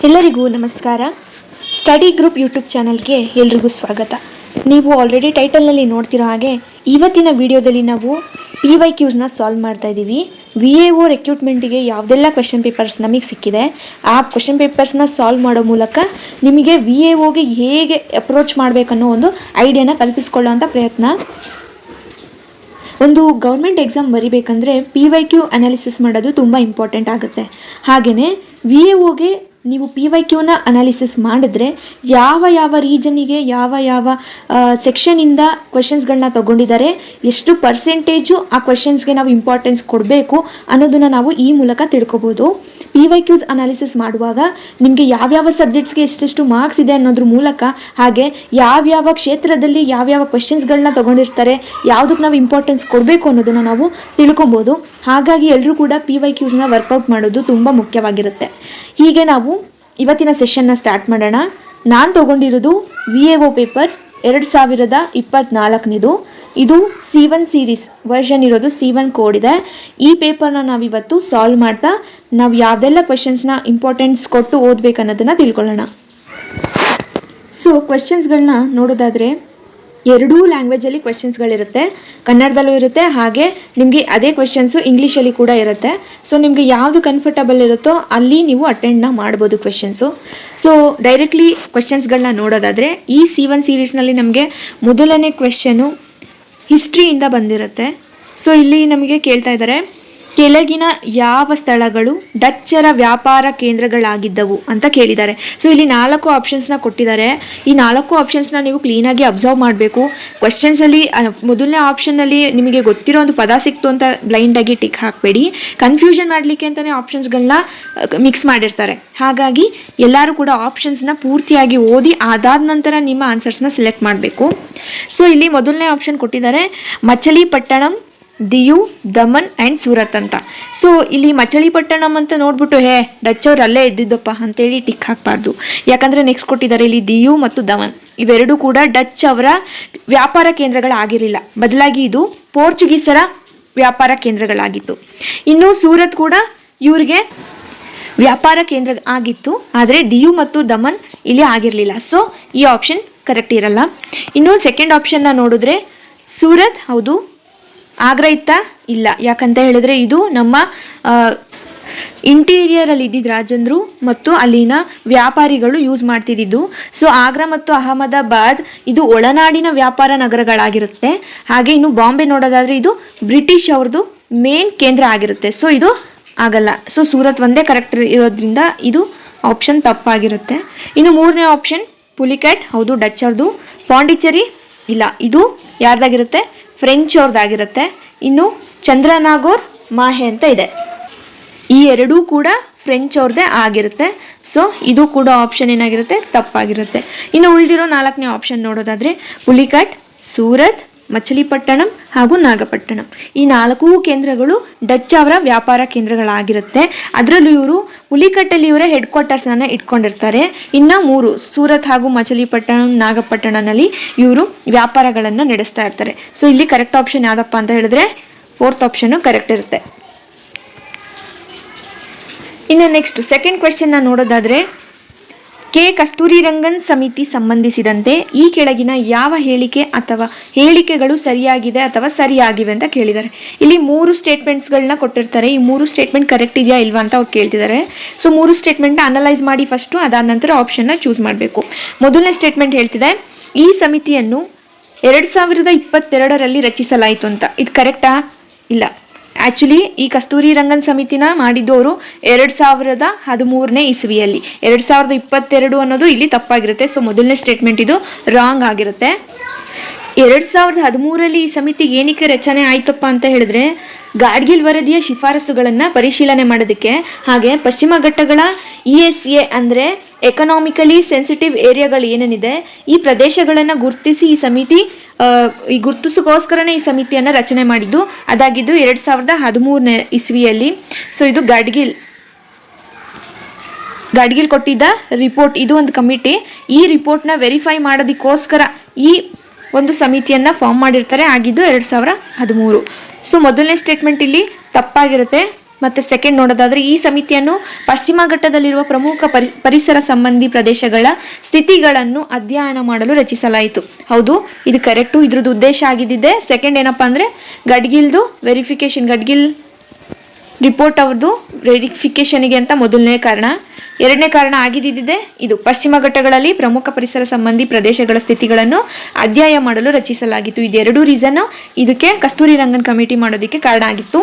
ಎಲ್ಲರಿಗೂ ನಮಸ್ಕಾರ. Study group YouTube ಚಾನಲ್ಗೆ ಎಲ್ರಿಗೂ ಸ್ವಾಗತ. ನೀವು ಆಲ್ರೆಡಿ ಟೈಟಲ್ನಲ್ಲಿ ನೋಡ್ತಿರೋ ಹಾಗೆ ಇವತ್ತಿನ ವಿಡಿಯೋದಲ್ಲಿ ನಾವು PYQsನ ಸಾಲ್ವ್ ಮಾಡ್ತಾ ಇದ್ದೀವಿ. VAO ರಿಕ್ರೂಟ್ಮೆಂಟಿಗೆ ಯಾವುದೆಲ್ಲ ಕ್ವೆಶ್ಚನ್ ಪೇಪರ್ಸ್ ನಮಗೆ ಸಿಕ್ಕಿದೆ ಆ ಕ್ವೆಶ್ಚನ್ ಪೇಪರ್ಸ್ನ ಸಾಲ್ವ್ ಮಾಡೋ ಮೂಲಕ ನಿಮಗೆ VAOಗೆ ಹೇಗೆ ಅಪ್ರೋಚ್ ಮಾಡಬೇಕನ್ನೋ ಒಂದು ಐಡಿಯಾನ ಕಲ್ಪಿಸ್ಕೊಳ್ಳೋವಂಥ ಪ್ರಯತ್ನ. ಒಂದು ಗೌರ್ಮೆಂಟ್ ಎಕ್ಸಾಮ್ ಬರಿಬೇಕಂದ್ರೆ PYQ ಅನಾಲಿಸಿಸ್ ಮಾಡೋದು ತುಂಬ ಇಂಪಾರ್ಟೆಂಟ್ ಆಗುತ್ತೆ. ಹಾಗೆಯೇ VAOಗೆ ನೀವು PYQನ ಅನಾಲಿಸಿಸ್ ಮಾಡಿದ್ರೆ ಯಾವ ರೀಜನಿಗೆ ಯಾವ ಸೆಕ್ಷನಿಂದ ಕ್ವೆಶನ್ಸ್ಗಳನ್ನ ತೊಗೊಂಡಿದ್ದಾರೆ, ಎಷ್ಟು ಪರ್ಸೆಂಟೇಜು ಆ ಕ್ವೆಶನ್ಸ್ಗೆ ನಾವು ಇಂಪಾರ್ಟೆನ್ಸ್ ಕೊಡಬೇಕು ಅನ್ನೋದನ್ನು ನಾವು ಈ ಮೂಲಕ ತಿಳ್ಕೊಬೋದು. PYQs ಅನಾಲಿಸಿಸ್ ಮಾಡುವಾಗ ನಿಮಗೆ ಯಾವ್ಯಾವ ಸಬ್ಜೆಕ್ಟ್ಸ್ಗೆ ಎಷ್ಟೆಷ್ಟು ಮಾರ್ಕ್ಸ್ ಇದೆ ಅನ್ನೋದ್ರ ಮೂಲಕ, ಹಾಗೆ ಯಾವ್ಯಾವ ಕ್ಷೇತ್ರದಲ್ಲಿ ಯಾವ್ಯಾವ ಕ್ವೆಶನ್ಸ್ಗಳನ್ನ ತೊಗೊಂಡಿರ್ತಾರೆ, ಯಾವುದಕ್ಕೆ ನಾವು ಇಂಪಾರ್ಟೆನ್ಸ್ ಕೊಡಬೇಕು ಅನ್ನೋದನ್ನು ನಾವು ತಿಳ್ಕೊಬೋದು. ಹಾಗಾಗಿ ಎಲ್ಲರೂ ಕೂಡ PYQsನ ವರ್ಕೌಟ್ ಮಾಡೋದು ತುಂಬ ಮುಖ್ಯವಾಗಿರುತ್ತೆ. ಹೀಗೆ ನಾವು ಇವತ್ತಿನ ಸೆಷನ್ನ ಸ್ಟಾರ್ಟ್ ಮಾಡೋಣ. ನಾನು ತೊಗೊಂಡಿರೋದು VAO ಪೇಪರ್ 2024. ಇದು C1 ಸೀರೀಸ್ ವರ್ಷನ್ ಇರೋದು, C1 ಕೋಡ್ ಇದೆ. ಈ ಪೇಪರ್ನ ನಾವಿವತ್ತು ಸಾಲ್ವ್ ಮಾಡ್ತಾ ನಾವು ಯಾವುದೆಲ್ಲ ಕ್ವೆಶನ್ಸ್ನ ಇಂಪಾರ್ಟೆನ್ಸ್ ಕೊಟ್ಟು ಓದಬೇಕು ಅನ್ನೋದನ್ನು ತಿಳ್ಕೊಳ್ಳೋಣ. ಸೊ ಕ್ವೆಶನ್ಸ್ಗಳನ್ನ ನೋಡೋದಾದರೆ ಎರಡೂ ಲ್ಯಾಂಗ್ವೇಜಲ್ಲಿ ಕ್ವೆಶನ್ಸ್ಗಳಿರುತ್ತೆ. ಕನ್ನಡದಲ್ಲೂ ಇರುತ್ತೆ, ಹಾಗೆ ನಿಮಗೆ ಅದೇ ಕ್ವೆಶನ್ಸು ಇಂಗ್ಲೀಷಲ್ಲಿ ಕೂಡ ಇರುತ್ತೆ. ಸೊ ನಿಮಗೆ ಯಾವುದು ಕಂಫರ್ಟಬಲ್ ಇರುತ್ತೋ ಅಲ್ಲಿ ನೀವು ಅಟೆಂಡ್ನ ಮಾಡ್ಬೋದು ಕ್ವೆಶನ್ಸು. ಸೊ ಡೈರೆಕ್ಟ್ಲಿ ಕ್ವೆಶನ್ಸ್ಗಳನ್ನ ನೋಡೋದಾದರೆ ಈ C1 ಸೀರೀಸ್ನಲ್ಲಿ ನಮಗೆ ಮೊದಲನೇ ಕ್ವೆಶನು ಹಿಸ್ಟ್ರಿಯಿಂದ ಬಂದಿರುತ್ತೆ. ಸೊ ಇಲ್ಲಿ ನಮಗೆ ಕೇಳ್ತಾ ಇದ್ದಾರೆ, ಕೆಳಗಿನ ಯಾವ ಸ್ಥಳಗಳು ಡಚ್ಚರ ವ್ಯಾಪಾರ ಕೇಂದ್ರಗಳಾಗಿದ್ದವು ಅಂತ ಕೇಳಿದ್ದಾರೆ. ಸೊ ಇಲ್ಲಿ 4 ಆಪ್ಷನ್ಸ್ನ ಕೊಟ್ಟಿದ್ದಾರೆ. ಈ 4 ಆಪ್ಷನ್ಸ್ನ ನೀವು ಕ್ಲೀನಾಗಿ ಅಬ್ಸರ್ವ್ ಮಾಡಬೇಕು. ಕ್ವೆಶನ್ಸಲ್ಲಿ ಮೊದಲನೇ ಆಪ್ಷನ್ನಲ್ಲಿ ನಿಮಗೆ ಗೊತ್ತಿರೋ ಒಂದು ಪದ ಸಿಕ್ತು ಅಂತ ಬ್ಲೈಂಡಾಗಿ ಟಿಕ್ ಹಾಕಬೇಡಿ. ಕನ್ಫ್ಯೂಷನ್ ಮಾಡಲಿಕ್ಕೆ ಅಂತಲೇ ಆಪ್ಷನ್ಸ್ಗಳನ್ನ ಮಿಕ್ಸ್ ಮಾಡಿರ್ತಾರೆ. ಹಾಗಾಗಿ ಎಲ್ಲರೂ ಕೂಡ ಆಪ್ಷನ್ಸ್ನ ಪೂರ್ತಿಯಾಗಿ ಓದಿ ಅದಾದ ನಂತರ ನಿಮ್ಮ ಆನ್ಸರ್ಸ್ನ ಸೆಲೆಕ್ಟ್ ಮಾಡಬೇಕು. ಸೊ ಇಲ್ಲಿ ಮೊದಲನೇ ಆಪ್ಷನ್ ಕೊಟ್ಟಿದ್ದಾರೆ ಮಚಲಿಪಟ್ಟಣಂ, ದಿಯು, ದಮನ್ ಆ್ಯಂಡ್ ಸೂರತ್ ಅಂತ. ಸೊ ಇಲ್ಲಿ ಮಚಲಿಪಟ್ಟಣಂ ಅಂತ ನೋಡ್ಬಿಟ್ಟು ಡಚ್ ಅವ್ರು ಅಲ್ಲೇ ಇದ್ದಿದ್ದಪ್ಪ ಅಂತೇಳಿ ಟಿಕ್ ಹಾಕಬಾರ್ದು. ಯಾಕಂದರೆ ನೆಕ್ಸ್ಟ್ ಕೊಟ್ಟಿದ್ದಾರೆ ಇಲ್ಲಿ ದಿಯು ಮತ್ತು ದಮನ್, ಇವೆರಡೂ ಕೂಡ ಡಚ್ ಅವರ ವ್ಯಾಪಾರ ಕೇಂದ್ರಗಳಾಗಿರಲಿಲ್ಲ, ಬದಲಾಗಿ ಇದು ಪೋರ್ಚುಗೀಸರ ವ್ಯಾಪಾರ ಕೇಂದ್ರಗಳಾಗಿತ್ತು. ಇನ್ನು ಸೂರತ್ ಕೂಡ ಇವರಿಗೆ ವ್ಯಾಪಾರ ಕೇಂದ್ರ ಆಗಿತ್ತು, ಆದರೆ ದಿಯು ಮತ್ತು ದಮನ್ ಇಲ್ಲಿ ಆಗಿರಲಿಲ್ಲ. ಸೊ ಈ ಆಪ್ಷನ್ ಕರೆಕ್ಟ್ ಇರಲ್ಲ. ಇನ್ನು ಸೆಕೆಂಡ್ ಆಪ್ಷನ್ನ ನೋಡಿದ್ರೆ ಸೂರತ್ ಹೌದು, ಆಗ್ರಾ ಇತ್ತಾ ಇಲ್ಲ, ಯಾಕಂತ ಹೇಳಿದ್ರೆ ಇದು ನಮ್ಮ ಇಂಟೀರಿಯರಲ್ಲಿ ಇದ್ದಿದ್ದು ರಾಜಂದ್ರು ಮತ್ತು ಅಲ್ಲಿನ ವ್ಯಾಪಾರಿಗಳು ಯೂಸ್ ಮಾಡ್ತಿದ್ದು. ಸೊ ಆಗ್ರಾ ಮತ್ತು ಅಹಮದಾಬಾದ್ ಇದು ಒಳನಾಡಿನ ವ್ಯಾಪಾರ ನಗರಗಳಾಗಿರುತ್ತೆ. ಹಾಗೆ ಇನ್ನು ಬಾಂಬೆ ನೋಡೋದಾದ್ರೆ ಇದು ಬ್ರಿಟಿಷ್ ಅವ್ರದ್ದು ಮೇನ್ ಕೇಂದ್ರ ಆಗಿರುತ್ತೆ. ಸೊ ಇದು ಆಗಲ್ಲ. ಸೊ ಸೂರತ್ ಒಂದೇ ಕರೆಕ್ಟ್ ಇರೋದ್ರಿಂದ ಇದು ಆಪ್ಷನ್ ತಪ್ಪಾಗಿರುತ್ತೆ. ಇನ್ನು ಮೂರನೇ ಆಪ್ಷನ್ ಪುಲಿಕ್ಯಾಟ್ ಹೌದು, ಡಚ್ ಅವ್ರದ್ದು. ಪಾಂಡಿಚೇರಿ ಇಲ್ಲ, ಇದು ಯಾರ್ದಾಗಿರುತ್ತೆ, ಫ್ರೆಂಚ್ ಅವ್ರದ್ದಾಗಿರುತ್ತೆ. ಇನ್ನು ಚಂದ್ರನಾಗೋರ್ ಮಾಹೆ ಅಂತ ಇದೆ, ಈ ಎರಡೂ ಕೂಡ ಫ್ರೆಂಚ್ ಅವ್ರದ್ದೇ ಆಗಿರುತ್ತೆ. ಸೊ ಇದು ಕೂಡ ಆಪ್ಷನ್ ಏನಾಗಿರುತ್ತೆ, ತಪ್ಪಾಗಿರುತ್ತೆ. ಇನ್ನು ಉಳಿದಿರೋ 4ನೇ ಆಪ್ಷನ್ ನೋಡೋದಾದರೆ ಪುಲಿಕ್ಯಾಟ್, ಸೂರತ್, ಮಚಲಿಪಟ್ಟಣಂ ಹಾಗೂ ನಾಗಪಟ್ಟಣಂ, ಈ 4 ಕೇಂದ್ರಗಳು ಡಚ್ ಅವರ ವ್ಯಾಪಾರ ಕೇಂದ್ರಗಳಾಗಿರುತ್ತೆ. ಅದರಲ್ಲೂ ಇವರು ಪುಲಿಕಟ್ಟಲ್ಲಿ ಇವರೇ ಹೆಡ್ ಕ್ವಾರ್ಟರ್ಸ್ನ ಇಟ್ಕೊಂಡಿರ್ತಾರೆ. ಇನ್ನು 3 ಸೂರತ್ ಹಾಗೂ ಮಚಲಿಪಟ್ಟಣಂ, ನಾಗಪಟ್ಟಣನಲ್ಲಿ ಇವರು ವ್ಯಾಪಾರಗಳನ್ನು ನಡೆಸ್ತಾ ಇರ್ತಾರೆ. ಸೊ ಇಲ್ಲಿ ಕರೆಕ್ಟ್ ಆಪ್ಷನ್ ಯಾವುದಪ್ಪ ಅಂತ ಹೇಳಿದ್ರೆ 4th ಆಪ್ಷನ್ನು ಕರೆಕ್ಟ್ ಇರುತ್ತೆ. ಇನ್ನು ನೆಕ್ಸ್ಟ್ ಸೆಕೆಂಡ್ ಕ್ವೆಶ್ಚನ್ನ ನೋಡೋದಾದರೆ ಕಸ್ತೂರಿರಂಗನ್ ಸಮಿತಿ ಸಂಬಂಧಿಸಿದಂತೆ ಈ ಕೆಳಗಿನ ಯಾವ ಹೇಳಿಕೆ ಅಥವಾ ಹೇಳಿಕೆಗಳು ಸರಿಯಾಗಿದೆ ಅಥವಾ ಸರಿಯಾಗಿವೆ ಅಂತ ಕೇಳಿದ್ದಾರೆ. ಇಲ್ಲಿ 3 ಸ್ಟೇಟ್ಮೆಂಟ್ಸ್ಗಳನ್ನ ಕೊಟ್ಟಿರ್ತಾರೆ. ಈ 3 ಸ್ಟೇಟ್ಮೆಂಟ್ ಕರೆಕ್ಟ್ ಇದೆಯಾ ಇಲ್ವಾ ಅಂತ ಅವ್ರು ಕೇಳ್ತಿದ್ದಾರೆ. ಸೊ 3 ಸ್ಟೇಟ್ಮೆಂಟ್ನ ಅನಲೈಸ್ ಮಾಡಿ ಫಸ್ಟು, ಅದಾದ ನಂತರ ಆಪ್ಷನ್ನ ಚೂಸ್ ಮಾಡಬೇಕು. ಮೊದಲನೇ ಸ್ಟೇಟ್ಮೆಂಟ್ ಹೇಳ್ತಿದೆ, ಈ ಸಮಿತಿಯನ್ನು 2022ರಲ್ಲಿ ರಚಿಸಲಾಯಿತು ಅಂತ. ಇದು ಕರೆಕ್ಟಾ? ಇಲ್ಲ. ಆ್ಯಕ್ಚುಲಿ ಈ ಕಸ್ತೂರಿರಂಗನ್ ಸಮಿತಿನ ಮಾಡಿದ್ದವರು 2013ನೇ ಇಸ್ವಿಯಲ್ಲಿ. 2022 ಅನ್ನೋದು ಇಲ್ಲಿ ತಪ್ಪಾಗಿರುತ್ತೆ. ಸೊ ಮೊದಲನೇ ಸ್ಟೇಟ್ಮೆಂಟ್ ಇದು ರಾಂಗ್ ಆಗಿರುತ್ತೆ. 2013ರಲ್ಲಿ ಈ ಸಮಿತಿ ಏನಕ್ಕೆ ರಚನೆ ಆಯ್ತಪ್ಪ ಅಂತ ಹೇಳಿದ್ರೆ ಗಾಡ್ಗಿಲ್ ವರದಿಯ ಶಿಫಾರಸುಗಳನ್ನು ಪರಿಶೀಲನೆ ಮಾಡೋದಕ್ಕೆ, ಹಾಗೆ ಪಶ್ಚಿಮ ಘಟ್ಟಗಳ ESA ಅಂದರೆ ಎಕನಾಮಿಕಲಿ ಸೆನ್ಸಿಟಿವ್ ಏರಿಯಾಗಳು ಏನೇನಿದೆ ಈ ಪ್ರದೇಶಗಳನ್ನು ಗುರುತಿಸಿ ಈ ಸಮಿತಿ ಗುರುತಿಸೋಕ್ಕೋಸ್ಕರನೇ ಈ ಸಮಿತಿಯನ್ನು ರಚನೆ ಮಾಡಿದ್ದು. ಅದಾಗಿದ್ದು 2013ನೇ ಇಸ್ವಿಯಲ್ಲಿ. ಸೊ ಇದು ಗಾಡ್ಗಿಲ್ ಕೊಟ್ಟಿದ್ದ ರಿಪೋರ್ಟ್. ಇದು ಒಂದು ಕಮಿಟಿ. ಈ ರಿಪೋರ್ಟ್ನ ವೆರಿಫೈ ಮಾಡೋದಕ್ಕೋಸ್ಕರ ಈ ಒಂದು ಸಮಿತಿಯನ್ನು ಫಾರ್ಮ್ ಮಾಡಿರ್ತಾರೆ. ಆಗಿದ್ದು 2013. ಸೊ ಮೊದಲನೇ ಸ್ಟೇಟ್ಮೆಂಟ್ ಇಲ್ಲಿ ತಪ್ಪಾಗಿರುತ್ತೆ. ಮತ್ತು ಸೆಕೆಂಡ್ ನೋಡೋದಾದರೆ ಈ ಸಮಿತಿಯನ್ನು ಪಶ್ಚಿಮ ಘಟ್ಟದಲ್ಲಿರುವ ಪ್ರಮುಖ ಪರಿಸರ ಸಂಬಂಧಿ ಪ್ರದೇಶಗಳ ಸ್ಥಿತಿಗಳನ್ನು ಅಧ್ಯಯನ ಮಾಡಲು ರಚಿಸಲಾಯಿತು. ಹೌದು, ಇದು ಕರೆಕ್ಟು. ಇದ್ರದ್ದು ಉದ್ದೇಶ ಆಗಿದ್ದಿದೆ ಸೆಕೆಂಡ್ ಏನಪ್ಪ ಅಂದರೆ ಗಡ್ಗಿಲ್ದು ವೆರಿಫಿಕೇಶನ್, ಗಡ್ಗಿಲ್ ರಿಪೋರ್ಟ್ ಅವ್ರದ್ದು ವೆರಿಫಿಕೇಷನಿಗೆ ಅಂತ ಮೊದಲನೇ ಕಾರಣ. ಎರಡನೇ ಕಾರಣ ಆಗಿದ್ದಿದೆ ಇದು ಪಶ್ಚಿಮ ಘಟ್ಟಗಳಲ್ಲಿ ಪ್ರಮುಖ ಪರಿಸರ ಸಂಬಂಧಿ ಪ್ರದೇಶಗಳ ಸ್ಥಿತಿಗಳನ್ನು ಅಧ್ಯಯನ ಮಾಡಲು ರಚಿಸಲಾಗಿತ್ತು. ಇದೆರಡೂ ರೀಸನ್ ಇದಕ್ಕೆ ಕಸ್ತೂರಿ ರಂಗನ್ ಕಮಿಟಿ ಮಾಡೋದಕ್ಕೆ ಕಾರಣ ಆಗಿತ್ತು.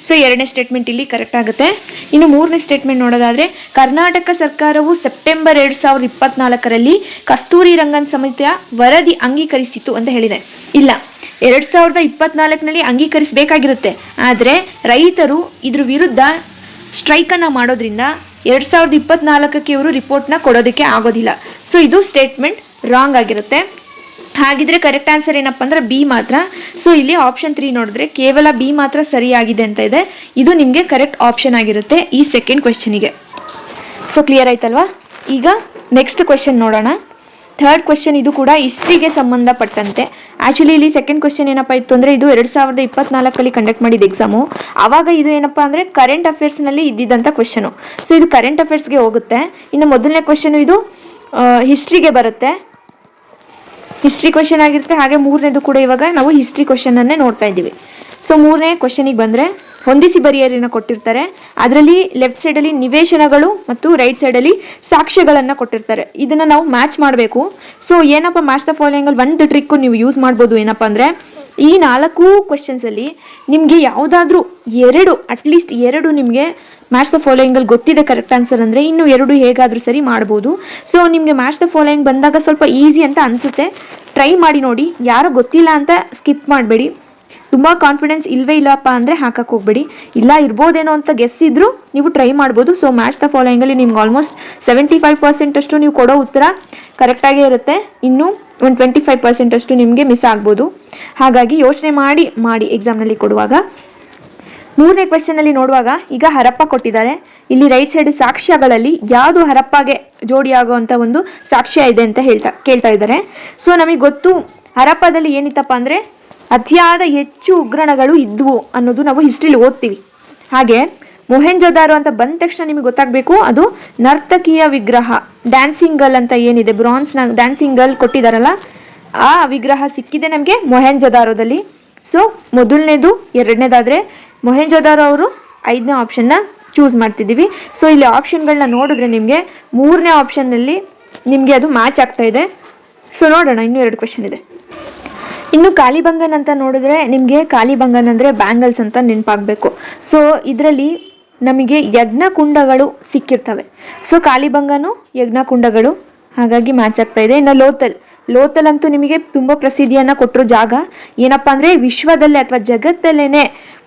ಸೊ ಎರಡನೇ ಸ್ಟೇಟ್ಮೆಂಟ್ ಇಲ್ಲಿ ಕರೆಕ್ಟ್ ಆಗುತ್ತೆ. ಇನ್ನು ಮೂರನೇ ಸ್ಟೇಟ್ಮೆಂಟ್ ನೋಡೋದಾದರೆ ಕರ್ನಾಟಕ ಸರ್ಕಾರವು ಸೆಪ್ಟೆಂಬರ್ 2024ರಲ್ಲಿ ಕಸ್ತೂರಿ ರಂಗನ್ ಸಮಿತಿಯ ವರದಿ ಅಂಗೀಕರಿಸಿತು ಅಂತ ಹೇಳಿದೆ. ಇಲ್ಲ, 2024ನಲ್ಲಿ ಅಂಗೀಕರಿಸಬೇಕಾಗಿರುತ್ತೆ. ಆದರೆ ರೈತರು ಇದ್ರ ವಿರುದ್ಧ ಸ್ಟ್ರೈಕನ್ನು ಮಾಡೋದ್ರಿಂದ 2024ಕ್ಕೆ ಇವರು ರಿಪೋರ್ಟ್ನ ಕೊಡೋದಕ್ಕೆ ಆಗೋದಿಲ್ಲ. ಸೊ ಇದು ಸ್ಟೇಟ್ಮೆಂಟ್ ರಾಂಗ್ ಆಗಿರುತ್ತೆ. ಹಾಗಿದ್ರೆ ಕರೆಕ್ಟ್ ಆನ್ಸರ್ ಏನಪ್ಪ ಅಂದ್ರೆ ಬಿ ಮಾತ್ರ. ಸೊ ಇಲ್ಲಿ ಆಪ್ಷನ್ 3 ನೋಡಿದ್ರೆ ಕೇವಲ ಬಿ ಮಾತ್ರ ಸರಿಯಾಗಿದೆ ಅಂತ ಇದೆ. ಇದು ನಿಮಗೆ ಕರೆಕ್ಟ್ ಆಪ್ಷನ್ ಆಗಿರುತ್ತೆ ಈ ಸೆಕೆಂಡ್ ಕ್ವೆಶ್ಚನಿಗೆ. ಸೊ ಕ್ಲಿಯರ್ ಆಯ್ತಲ್ವಾ? ಈಗ ನೆಕ್ಸ್ಟ್ ಕ್ವೆಶ್ಚನ್ ನೋಡೋಣ. ಥರ್ಡ್ ಕ್ವೆಶ್ಚನ್ ಇದು ಕೂಡ ಹಿಸ್ಟ್ರಿಗೆ ಸಂಬಂಧಪಟ್ಟಂತೆ. ಆ್ಯಕ್ಚುಲಿ ಇಲ್ಲಿ ಸೆಕೆಂಡ್ ಕ್ವೆಶ್ಚನ್ ಏನಪ್ಪ ಇತ್ತು ಅಂದರೆ ಇದು 2024ರಲ್ಲಿ ಕಂಡಕ್ಟ್ ಮಾಡಿದ ಎಕ್ಸಾಮು. ಆವಾಗ ಇದು ಏನಪ್ಪ ಅಂದರೆ ಕರೆಂಟ್ ಅಫೇರ್ಸ್ನಲ್ಲಿ ಇದ್ದಿದ್ದಂಥ ಕ್ವೆಶ್ಚನು. ಸೊ ಇದು ಕರೆಂಟ್ ಅಫೇರ್ಸ್ಗೆ ಹೋಗುತ್ತೆ. ಇನ್ನು ಮೊದಲನೇ ಕ್ವೆಶ್ಚನು ಇದು ಹಿಸ್ಟ್ರಿಗೆ ಬರುತ್ತೆ, ಹಿಸ್ಟ್ರಿ ಕ್ವೆಶ್ಚನ್ ಆಗಿರುತ್ತೆ. ಹಾಗೆ ಮೂರನೇದು ಕೂಡ ಇವಾಗ ನಾವು ಹಿಸ್ಟ್ರಿ ಕ್ವೆಶ್ಚನನ್ನೇ ನೋಡ್ತಾ ಇದ್ದೀವಿ. ಸೊ ಮೂರನೇ ಕ್ವೆಶ್ಚನಿಗೆ ಬಂದರೆ ಹೊಂದಿಸಿ ಬರೆಯರಿನ ಕೊಟ್ಟಿರ್ತಾರೆ. ಅದರಲ್ಲಿ ಲೆಫ್ಟ್ ಸೈಡಲ್ಲಿ ನಿವೇಶನಗಳು ಮತ್ತು ರೈಟ್ ಸೈಡಲ್ಲಿ ಸಾಕ್ಷ್ಯಗಳನ್ನು ಕೊಟ್ಟಿರ್ತಾರೆ. ಇದನ್ನು ನಾವು ಮ್ಯಾಚ್ ಮಾಡಬೇಕು. ಸೊ ಏನಪ್ಪ ಮ್ಯಾಚ್ ದ ಫಾಲೋಯಿಂಗಲ್ಲಿ ಒಂದು ಟ್ರಿಕ್ಕು ನೀವು ಯೂಸ್ ಮಾಡ್ಬೋದು. ಏನಪ್ಪ ಅಂದರೆ ಈ 4 ಕ್ವೆಶ್ಚನ್ಸಲ್ಲಿ ನಿಮಗೆ ಯಾವುದಾದ್ರೂ ಅಟ್ಲೀಸ್ಟ್ ಎರಡು ನಿಮಗೆ ಮ್ಯಾಚ್ ದ ಫಾಲೋಯಿಂಗಲ್ಲಿ ಗೊತ್ತಿದೆ ಕರೆಕ್ಟ್ ಆನ್ಸರ್ ಅಂದರೆ ಇನ್ನು 2 ಹೇಗಾದರೂ ಸರಿ ಮಾಡ್ಬೋದು. ಸೊ ನಿಮಗೆ ಮ್ಯಾಚ್ ದ ಫಾಲೋಯಿಂಗ್ ಬಂದಾಗ ಸ್ವಲ್ಪ ಈಸಿ ಅಂತ ಅನಿಸುತ್ತೆ. ಟ್ರೈ ಮಾಡಿ ನೋಡಿ. ಯಾರೋ ಗೊತ್ತಿಲ್ಲ ಅಂತ ಸ್ಕಿಪ್ ಮಾಡಬೇಡಿ. ತುಂಬ ಕಾನ್ಫಿಡೆನ್ಸ್ ಇಲ್ಲವೇ ಇಲ್ಲಪ್ಪ ಅಂದರೆ ಹಾಕಕ್ಕೆ ಹೋಗ್ಬೇಡಿ. ಇಲ್ಲ ಇರ್ಬೋದೇನೋ ಅಂತ ಗೆಸ್ ಇದ್ದರೂ ನೀವು ಟ್ರೈ ಮಾಡ್ಬೋದು. ಸೊ ಮ್ಯಾಚ್ ದ ಫಾಲೋಯಿಂಗಲ್ಲಿ ನಿಮ್ಗೆ ಆಲ್ಮೋಸ್ಟ್ 75% ಅಷ್ಟು ನೀವು ಕೊಡೋ ಉತ್ತರ ಕರೆಕ್ಟಾಗೇ ಇರುತ್ತೆ. ಇನ್ನೂ ಒಂದು 25% ಅಷ್ಟು ನಿಮಗೆ ಮಿಸ್ ಆಗ್ಬೋದು. ಹಾಗಾಗಿ ಯೋಚನೆ ಮಾಡಿ ಎಕ್ಸಾಮ್ನಲ್ಲಿ ಕೊಡುವಾಗ. ಮೂರನೇ ಕ್ವೆಶ್ಚನಲ್ಲಿ ನೋಡುವಾಗ ಈಗ ಹರಪ್ಪ ಕೊಟ್ಟಿದ್ದಾರೆ. ಇಲ್ಲಿ ರೈಟ್ ಸೈಡ್ ಸಾಕ್ಷ್ಯಗಳಲ್ಲಿ ಯಾವುದು ಹರಪ್ಪಗೆ ಜೋಡಿಯಾಗುವಂಥ ಒಂದು ಸಾಕ್ಷ್ಯ ಇದೆ ಅಂತ ಕೇಳ್ತಾ ಇದ್ದಾರೆ. ಸೊ ನಮಗೆ ಗೊತ್ತು ಹರಪ್ಪದಲ್ಲಿ ಏನಿತ್ತಪ್ಪ ಅಂದರೆ ಅತಿಯಾದ ಹೆಚ್ಚು ಉಗ್ರಾಣಗಳು ಇದ್ವು ಅನ್ನೋದು ನಾವು ಹಿಸ್ಟ್ರಿಲಿ ಓದ್ತೀವಿ. ಹಾಗೆ ಮೊಹೆಂಜೊದಾರೋ ಅಂತ ಬಂದ ತಕ್ಷಣ ನಿಮಗೆ ಗೊತ್ತಾಗಬೇಕು ಅದು ನರ್ತಕಿಯ ವಿಗ್ರಹ, ಡ್ಯಾನ್ಸಿಂಗ್ ಗರ್ಲ್ ಅಂತ ಏನಿದೆ ಬ್ರಾನ್ಸ್ನ ಡ್ಯಾನ್ಸಿಂಗ್ ಗರ್ಲ್ ಕೊಟ್ಟಿದ್ದಾರಲ್ಲ ಆ ವಿಗ್ರಹ ಸಿಕ್ಕಿದೆ ನಮಗೆ ಮೊಹೆಂಜೊದಾರೋದಲ್ಲಿ. ಸೊ ಮೊದಲನೇದು, ಎರಡನೇದಾದರೆ ಮೊಹೆಂಜೊದಾರೋ ಅವರು 5ನೇ ಆಪ್ಷನ್ನ ಚೂಸ್ ಮಾಡ್ತಿದ್ದೀವಿ. ಸೊ ಇಲ್ಲಿ ಆಪ್ಷನ್ಗಳನ್ನ ನೋಡಿದ್ರೆ ನಿಮಗೆ 3ನೇ ಆಪ್ಷನ್ನಲ್ಲಿ ನಿಮಗೆ ಅದು ಮ್ಯಾಚ್ ಆಗ್ತಾ ಇದೆ. ಸೊ ನೋಡೋಣ, ಇನ್ನೂ 2 ಕ್ವೆಶ್ಚನ್ ಇದೆ. ಇನ್ನು ಕಾಲಿಬಂಗನ್ ಅಂತ ನೋಡಿದ್ರೆ ನಿಮಗೆ ಕಾಲಿಬಂಗನ್ ಅಂದರೆ ಬ್ಯಾಂಗಲ್ಸ್ ಅಂತ ನೆನಪಾಗಬೇಕು. ಸೊ ಇದರಲ್ಲಿ ನಮಗೆ ಯಜ್ಞಕುಂಡಗಳು ಸಿಕ್ಕಿರ್ತವೆ. ಸೊ ಕಾಲಿಬಂಗನು ಯಜ್ಞಕುಂಡಗಳು, ಹಾಗಾಗಿ ಮ್ಯಾಚ್ ಆಗ್ತಾ ಇದೆ. ಇನ್ನು ಲೋಥಲ್ ಅಂತೂ ನಿಮಗೆ ತುಂಬ ಪ್ರಸಿದ್ಧಿಯನ್ನು ಕೊಟ್ಟರು ಜಾಗ. ಏನಪ್ಪ ಅಂದರೆ ವಿಶ್ವದಲ್ಲೇ ಅಥವಾ ಜಗತ್ತಲ್ಲೇ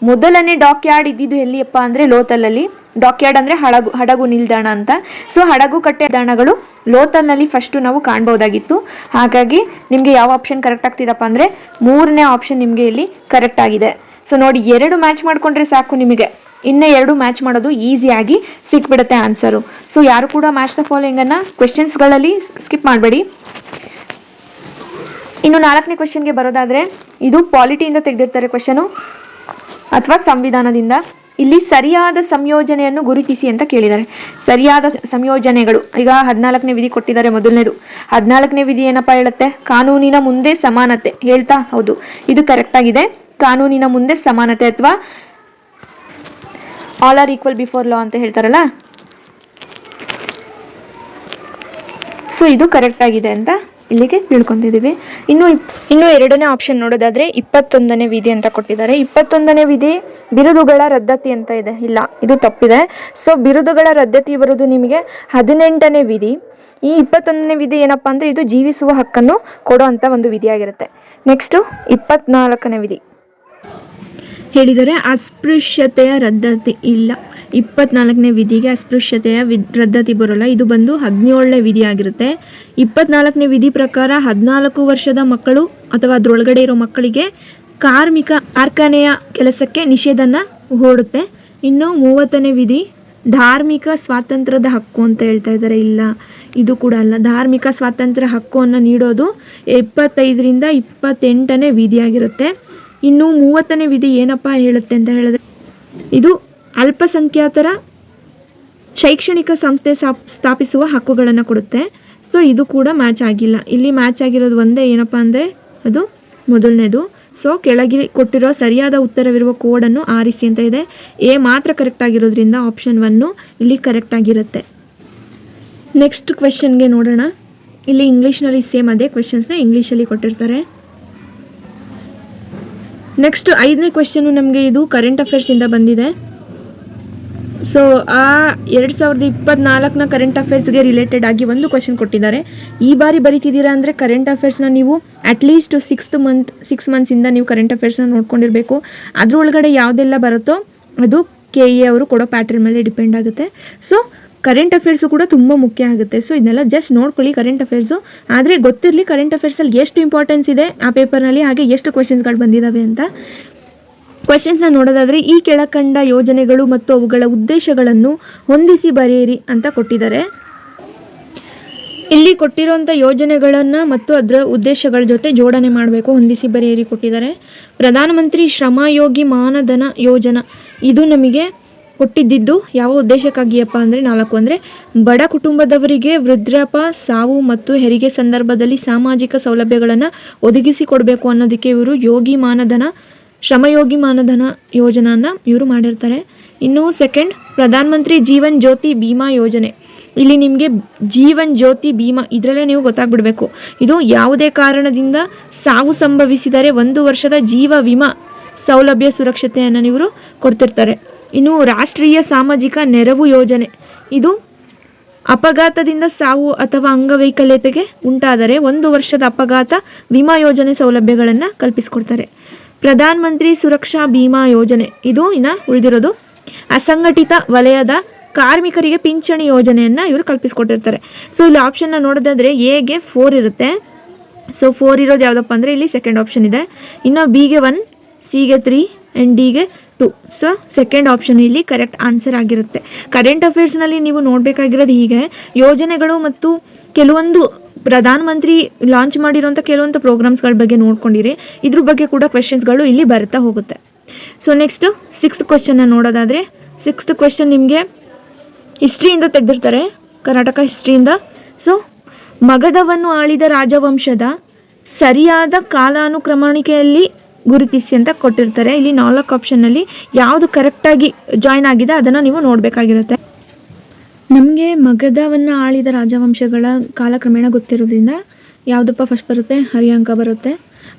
ಮೊದಲನೇ ಡಾಕ್ಯಾರ್ಡ್ ಇದ್ದಿದ್ದು ಎಲ್ಲಿಯಪ್ಪ ಅಂದರೆ ಲೋಥಲಲ್ಲಿ. ಡಾಕ್ಯಾರ್ಡ್ ಅಂದರೆ ಹಡಗು ನಿಲ್ದಾಣ ಅಂತ. ಸೊ ಹಡಗು ಕಟ್ಟೆ ನಿಲ್ದಾಣಗಳು ಲೋಥಲ್ನಲ್ಲಿ ಫಸ್ಟು ನಾವು ಕಾಣ್ಬೋದಾಗಿತ್ತು. ಹಾಗಾಗಿ ನಿಮಗೆ ಯಾವ ಆಪ್ಷನ್ ಕರೆಕ್ಟ್ ಆಗ್ತಿದಪ್ಪ ಅಂದರೆ 3ನೇ ಆಪ್ಷನ್ ನಿಮಗೆ ಇಲ್ಲಿ ಕರೆಕ್ಟ್ ಆಗಿದೆ. ಸೊ ನೋಡಿ, 2 ಮ್ಯಾಚ್ ಮಾಡಿಕೊಂಡ್ರೆ ಸಾಕು ನಿಮಗೆ. ಇನ್ನೇ 2 ಮ್ಯಾಚ್ ಮಾಡೋದು ಈಸಿಯಾಗಿ ಸಿಕ್ಬಿಡುತ್ತೆ ಆನ್ಸರು. ಸೊ ಯಾರು ಕೂಡ ಮ್ಯಾಚ್ ದ ಫಾಲೋಯಿಂಗನ್ನು ಕ್ವೆಶ್ಚನ್ಸ್ಗಳಲ್ಲಿ ಸ್ಕಿಪ್ ಮಾಡಬೇಡಿ. ಇನ್ನು 4ನೇ ಕ್ವೆಶ್ಚನ್ಗೆ ಬರೋದಾದರೆ ಇದು ಪಾಲಿಟಿಯಿಂದ ತೆಗೆದಿರ್ತಾರೆ ಕ್ವೆಶ್ಚನು ಅಥವಾ ಸಂವಿಧಾನದಿಂದ. ಇಲ್ಲಿ ಸರಿಯಾದ ಸಂಯೋಜನೆಯನ್ನು ಗುರುತಿಸಿ ಅಂತ ಕೇಳಿದ್ದಾರೆ. ಸರಿಯಾದ ಸಂಯೋಜನೆಗಳು ಈಗ 14ನೇ ವಿಧಿ ಕೊಟ್ಟಿದ್ದಾರೆ. ಮೊದಲನೇದು 14ನೇ ವಿಧಿ ಏನಪ್ಪ ಹೇಳುತ್ತೆ? ಕಾನೂನಿನ ಮುಂದೆ ಸಮಾನತೆ ಹೇಳ್ತಾ. ಹೌದು, ಇದು ಕರೆಕ್ಟ್ ಆಗಿದೆ. ಕಾನೂನಿನ ಮುಂದೆ ಸಮಾನತೆ ಅಥವಾ all are equal before law ಅಂತ ಹೇಳ್ತಾರಲ್ಲ, ಸೊ ಇದು ಕರೆಕ್ಟ್ ಆಗಿದೆ ಅಂತ ಇಲ್ಲಿಗೆ ತಿಳ್ಕೊತಿದ್ದೀವಿ. ಇನ್ನು 2ನೇ ಆಪ್ಷನ್ ನೋಡೋದಾದ್ರೆ 21ನೇ ವಿಧಿ ಅಂತ ಕೊಟ್ಟಿದ್ದಾರೆ. 21ನೇ ವಿಧಿ ಬಿರುದುಗಳ ರದ್ದತಿ ಅಂತ ಇದೆ. ಇಲ್ಲ, ಇದು ತಪ್ಪಿದೆ. ಸೊ ಬಿರುದುಗಳ ರದ್ದತಿ ಬರೋದು ನಿಮಗೆ 18ನೇ ವಿಧಿ. ಈ 21ನೇ ವಿಧಿ ಏನಪ್ಪಾ ಅಂದ್ರೆ ಇದು ಜೀವಿಸುವ ಹಕ್ಕನ್ನು ಕೊಡೋ ಅಂತ ಒಂದು ವಿಧಿಯಾಗಿರುತ್ತೆ. ನೆಕ್ಸ್ಟು 24ನೇ ವಿಧಿ ಹೇಳಿದರೆ ಅಸ್ಪೃಶ್ಯತೆಯ ರದ್ದತಿ. ಇಲ್ಲ, 24ನೇ ವಿಧಿಗೆ ಅಸ್ಪೃಶ್ಯತೆಯ ರದ್ದತಿ ಬರೋಲ್ಲ. ಇದು ಬಂದು 17ನೇ ವಿಧಿ ಆಗಿರುತ್ತೆ. 24ನೇ ವಿಧಿ ಪ್ರಕಾರ 14 ವರ್ಷದ ಮಕ್ಕಳು ಅಥವಾ ಅದರೊಳಗಡೆ ಇರೋ ಮಕ್ಕಳಿಗೆ ಕಾರ್ಮಿಕ ಕಾರ್ಖಾನೆಯ ಕೆಲಸಕ್ಕೆ ನಿಷೇಧನ ಹೂಡುತ್ತೆ. ಇನ್ನು 30ನೇ ವಿಧಿ ಧಾರ್ಮಿಕ ಸ್ವಾತಂತ್ರ್ಯದ ಹಕ್ಕು ಅಂತ ಹೇಳ್ತಾ ಇದ್ದಾರೆ. ಇಲ್ಲ, ಇದು ಕೂಡ ಅಲ್ಲ. ಧಾರ್ಮಿಕ ಸ್ವಾತಂತ್ರ್ಯ ಹಕ್ಕನ್ನು ನೀಡೋದು 25ರಿಂದ 28ನೇ ವಿಧಿಯಾಗಿರುತ್ತೆ. ಇನ್ನು 30ನೇ ವಿಧಿ ಏನಪ್ಪ ಹೇಳುತ್ತೆ ಅಂತ ಹೇಳಿದ್ರೆ ಇದು ಅಲ್ಪಸಂಖ್ಯಾತರ ಶೈಕ್ಷಣಿಕ ಸಂಸ್ಥೆ ಸ್ಥಾಪಿಸುವ ಹಕ್ಕುಗಳನ್ನು ಕೊಡುತ್ತೆ. ಸೊ ಇದು ಕೂಡ ಮ್ಯಾಚ್ ಆಗಿಲ್ಲ. ಇಲ್ಲಿ ಮ್ಯಾಚ್ ಆಗಿರೋದು ಒಂದೇ, ಏನಪ್ಪ ಅಂದರೆ ಅದು ಮೊದಲನೇದು. ಸೊ ಕೆಳಗೆ ಕೊಟ್ಟಿರೋ ಸರಿಯಾದ ಉತ್ತರವಿರುವ ಕೋಡನ್ನು ಆರಿಸಿ ಅಂತ ಇದೆ. ಎ ಮಾತ್ರ ಕರೆಕ್ಟ್ ಆಗಿರೋದ್ರಿಂದ ಆಪ್ಷನ್ 1 ಇಲ್ಲಿ ಕರೆಕ್ಟ್ ಆಗಿರುತ್ತೆ. ನೆಕ್ಸ್ಟ್ ಕ್ವೆಶನ್ಗೆ ನೋಡೋಣ. ಇಲ್ಲಿ ಇಂಗ್ಲೀಷ್ನಲ್ಲಿ ಸೇಮ್ ಅದೇ ಕ್ವೆಶನ್ಸ್ನ ಇಂಗ್ಲೀಷಲ್ಲಿ ಕೊಟ್ಟಿರ್ತಾರೆ. ನೆಕ್ಸ್ಟ್ 5ನೇ ಕ್ವೆಶನ್ನು ನಮಗೆ ಇದು ಕರೆಂಟ್ ಅಫೇರ್ಸಿಂದ ಬಂದಿದೆ. ಸೊ ಆ 2024ನ ಕರೆಂಟ್ ಅಫೇರ್ಸ್ಗೆ ರಿಲೇಟೆಡ್ ಆಗಿ ಒಂದು ಕ್ವೆಶನ್ ಕೊಟ್ಟಿದ್ದಾರೆ. ಈ ಬಾರಿ ಬರೀತಿದ್ದೀರಾ ಅಂದರೆ ಕರೆಂಟ್ ಅಫೇರ್ಸ್ನ ನೀವು ಅಟ್ಲೀಸ್ಟ್ 6 ಮಂತ್ಸಿಂದ ನೀವು ಕರೆಂಟ್ ಅಫೇರ್ಸ್ನ ನೋಡ್ಕೊಂಡಿರಬೇಕು. ಅದರೊಳಗಡೆ ಯಾವುದೆಲ್ಲ ಬರುತ್ತೋ ಅದು KE ಅವರು ಕೊಡೋ ಪ್ಯಾಟ್ರನ್ ಮೇಲೆ ಡಿಪೆಂಡ್ ಆಗುತ್ತೆ. ಸೊ ಕರೆಂಟ್ ಅಫೇರ್ಸು ಕೂಡ ತುಂಬ ಮುಖ್ಯ ಆಗುತ್ತೆ. ಸೊ ಇದನ್ನೆಲ್ಲ ಜಸ್ಟ್ ನೋಡ್ಕೊಳ್ಳಿ ಕರೆಂಟ್ ಅಫೇರ್ಸು. ಆದರೆ ಗೊತ್ತಿರಲಿ ಕರೆಂಟ್ ಅಫೇರ್ಸಲ್ಲಿ ಎಷ್ಟು ಇಂಪಾರ್ಟೆನ್ಸ್ ಇದೆ ಆ ಪೇಪರ್ನಲ್ಲಿ, ಹಾಗೆ ಎಷ್ಟು ಕ್ವೆಶನ್ಸ್ಗಳು ಬಂದಿದ್ದಾವೆ ಅಂತ. ಕ್ವೆಶನ್ಸ್ನ ನೋಡೋದಾದರೆ ಈ ಕೆಳಕಂಡ ಯೋಜನೆಗಳು ಮತ್ತು ಅವುಗಳ ಉದ್ದೇಶಗಳನ್ನು ಹೊಂದಿಸಿ ಬರೆಯಿರಿ ಅಂತ ಕೊಟ್ಟಿದ್ದಾರೆ. ಇಲ್ಲಿ ಕೊಟ್ಟಿರೋಂಥ ಯೋಜನೆಗಳನ್ನು ಮತ್ತು ಅದರ ಉದ್ದೇಶಗಳ ಜೊತೆ ಜೋಡಣೆ ಮಾಡಬೇಕು, ಹೊಂದಿಸಿ ಬರೆಯಿರಿ ಕೊಟ್ಟಿದ್ದಾರೆ. ಪ್ರಧಾನಮಂತ್ರಿ ಶ್ರಮಯೋಗಿ ಮಾನಧನ ಯೋಜನಾ ಇದು ನಮಗೆ ಕೊಟ್ಟಿದ್ದು ಯಾವ ಉದ್ದೇಶಕ್ಕಾಗಿಯಪ್ಪ ಅಂದರೆ 4 ಅಂದರೆ ಬಡ ಕುಟುಂಬದವರಿಗೆ ವೃದ್ಧಾಪ್ಯ, ಸಾವು ಮತ್ತು ಹೆರಿಗೆ ಸಂದರ್ಭದಲ್ಲಿ ಸಾಮಾಜಿಕ ಸೌಲಭ್ಯಗಳನ್ನು ಒದಗಿಸಿಕೊಡಬೇಕು ಅನ್ನೋದಕ್ಕೆ ಇವರು ಶ್ರಮಯೋಗಿ ಮಾನಧನ ಯೋಜನಾನ ಇವರು ಮಾಡಿರ್ತಾರೆ. ಇನ್ನು ಸೆಕೆಂಡ್ ಪ್ರಧಾನಮಂತ್ರಿ ಜೀವನ್ ಜ್ಯೋತಿ ಬಿಮಾ ಯೋಜನೆ. ಇಲ್ಲಿ ನಿಮಗೆ ಜೀವನ್ ಜ್ಯೋತಿ ಬಿಮಾ ಇದರಲ್ಲೇ ನೀವು ಗೊತ್ತಾಗ್ಬಿಡಬೇಕು. ಇದು ಯಾವುದೇ ಕಾರಣದಿಂದ ಸಾವು ಸಂಭವಿಸಿದರೆ 1 ವರ್ಷದ ಜೀವ ವಿಮಾ ಸೌಲಭ್ಯ ಸುರಕ್ಷತೆಯನ್ನು ಇವರು ಕೊಡ್ತಿರ್ತಾರೆ. ಇನ್ನು ರಾಷ್ಟ್ರೀಯ ಸಾಮಾಜಿಕ ನೆರವು ಯೋಜನೆ. ಇದು ಅಪಘಾತದಿಂದ ಸಾವು ಅಥವಾ ಅಂಗವೈಕಲ್ಯತೆಗೆ ಉಂಟಾದರೆ 1 ವರ್ಷದ ಅಪಘಾತ ವಿಮಾ ಯೋಜನೆ ಸೌಲಭ್ಯಗಳನ್ನು ಕಲ್ಪಿಸಿಕೊಡ್ತಾರೆ. ಪ್ರಧಾನ ಮಂತ್ರಿ ಸುರಕ್ಷಾ ಬಿಮಾ ಯೋಜನೆ ಇದು ಇನ್ನು ಉಳಿದಿರೋದು ಅಸಂಘಟಿತ ವಲಯದ ಕಾರ್ಮಿಕರಿಗೆ ಪಿಂಚಣಿ ಯೋಜನೆಯನ್ನು ಇವರು ಕಲ್ಪಿಸಿಕೊಟ್ಟಿರ್ತಾರೆ. ಸೊ ಇಲ್ಲಿ ಆಪ್ಷನ್ನ ನೋಡೋದಾದರೆ ಎಗೆ 4 ಇರುತ್ತೆ. ಸೊ 4 ಇರೋದು ಯಾವುದಪ್ಪ ಅಂದರೆ ಇಲ್ಲಿ ಸೆಕೆಂಡ್ ಆಪ್ಷನ್ ಇದೆ. ಇನ್ನು ಬಿಗೆ 1, ಸಿಗೆ 3 ಆ್ಯಂಡ್ ಡಿಗೆ 2. ಸೊ ಸೆಕೆಂಡ್ ಆಪ್ಷನ್ ಇಲ್ಲಿ ಕರೆಕ್ಟ್ ಆನ್ಸರ್ ಆಗಿರುತ್ತೆ. ಕರೆಂಟ್ ಅಫೇರ್ಸ್ನಲ್ಲಿ ನೀವು ನೋಡಬೇಕಾಗಿರೋದು ಹೀಗೆ ಯೋಜನೆಗಳು ಮತ್ತು ಕೆಲವೊಂದು ಪ್ರಧಾನಮಂತ್ರಿ ಲಾಂಚ್ ಮಾಡಿರೋಂಥ ಕೆಲವೊಂದು ಪ್ರೋಗ್ರಾಮ್ಸ್ಗಳ ಬಗ್ಗೆ ನೋಡ್ಕೊಂಡಿರಿ. ಇದ್ರ ಬಗ್ಗೆ ಕೂಡ ಕ್ವೆಶನ್ಸ್ಗಳು ಇಲ್ಲಿ ಬರ್ತಾ ಹೋಗುತ್ತೆ. ಸೊ ನೆಕ್ಸ್ಟು 6th ಕ್ವೆಶನ್ನ ನೋಡೋದಾದರೆ 6th ಕ್ವೆಶನ್ ನಿಮಗೆ ಹಿಸ್ಟ್ರಿಯಿಂದ ತೆಗೆದಿರ್ತಾರೆ, ಕರ್ನಾಟಕ ಹಿಸ್ಟ್ರಿಯಿಂದ. ಸೊ ಮಗಧವನ್ನು ಆಳಿದ ರಾಜವಂಶದ ಸರಿಯಾದ ಕಾಲಾನುಕ್ರಮಣಿಕೆಯಲ್ಲಿ ಗುರುತಿಸಿ ಅಂತ ಕೊಟ್ಟಿರ್ತಾರೆ. ಇಲ್ಲಿ 4 ಆಪ್ಷನ್ನಲ್ಲಿ ಯಾವುದು ಕರೆಕ್ಟಾಗಿ ಜಾಯ್ನ್ ಆಗಿದೆ ಅದನ್ನು ನೀವು ನೋಡಬೇಕಾಗಿರುತ್ತೆ. ನಮಗೆ ಮಗಧವನ್ನು ಆಳಿದ ರಾಜವಂಶಗಳ ಕಾಲಕ್ರಮೇಣ ಗೊತ್ತಿರೋದ್ರಿಂದ ಯಾವುದಪ್ಪ ಫಸ್ಟ್ ಬರುತ್ತೆ? ಹರ್ಯಾಂಕ ಬರುತ್ತೆ.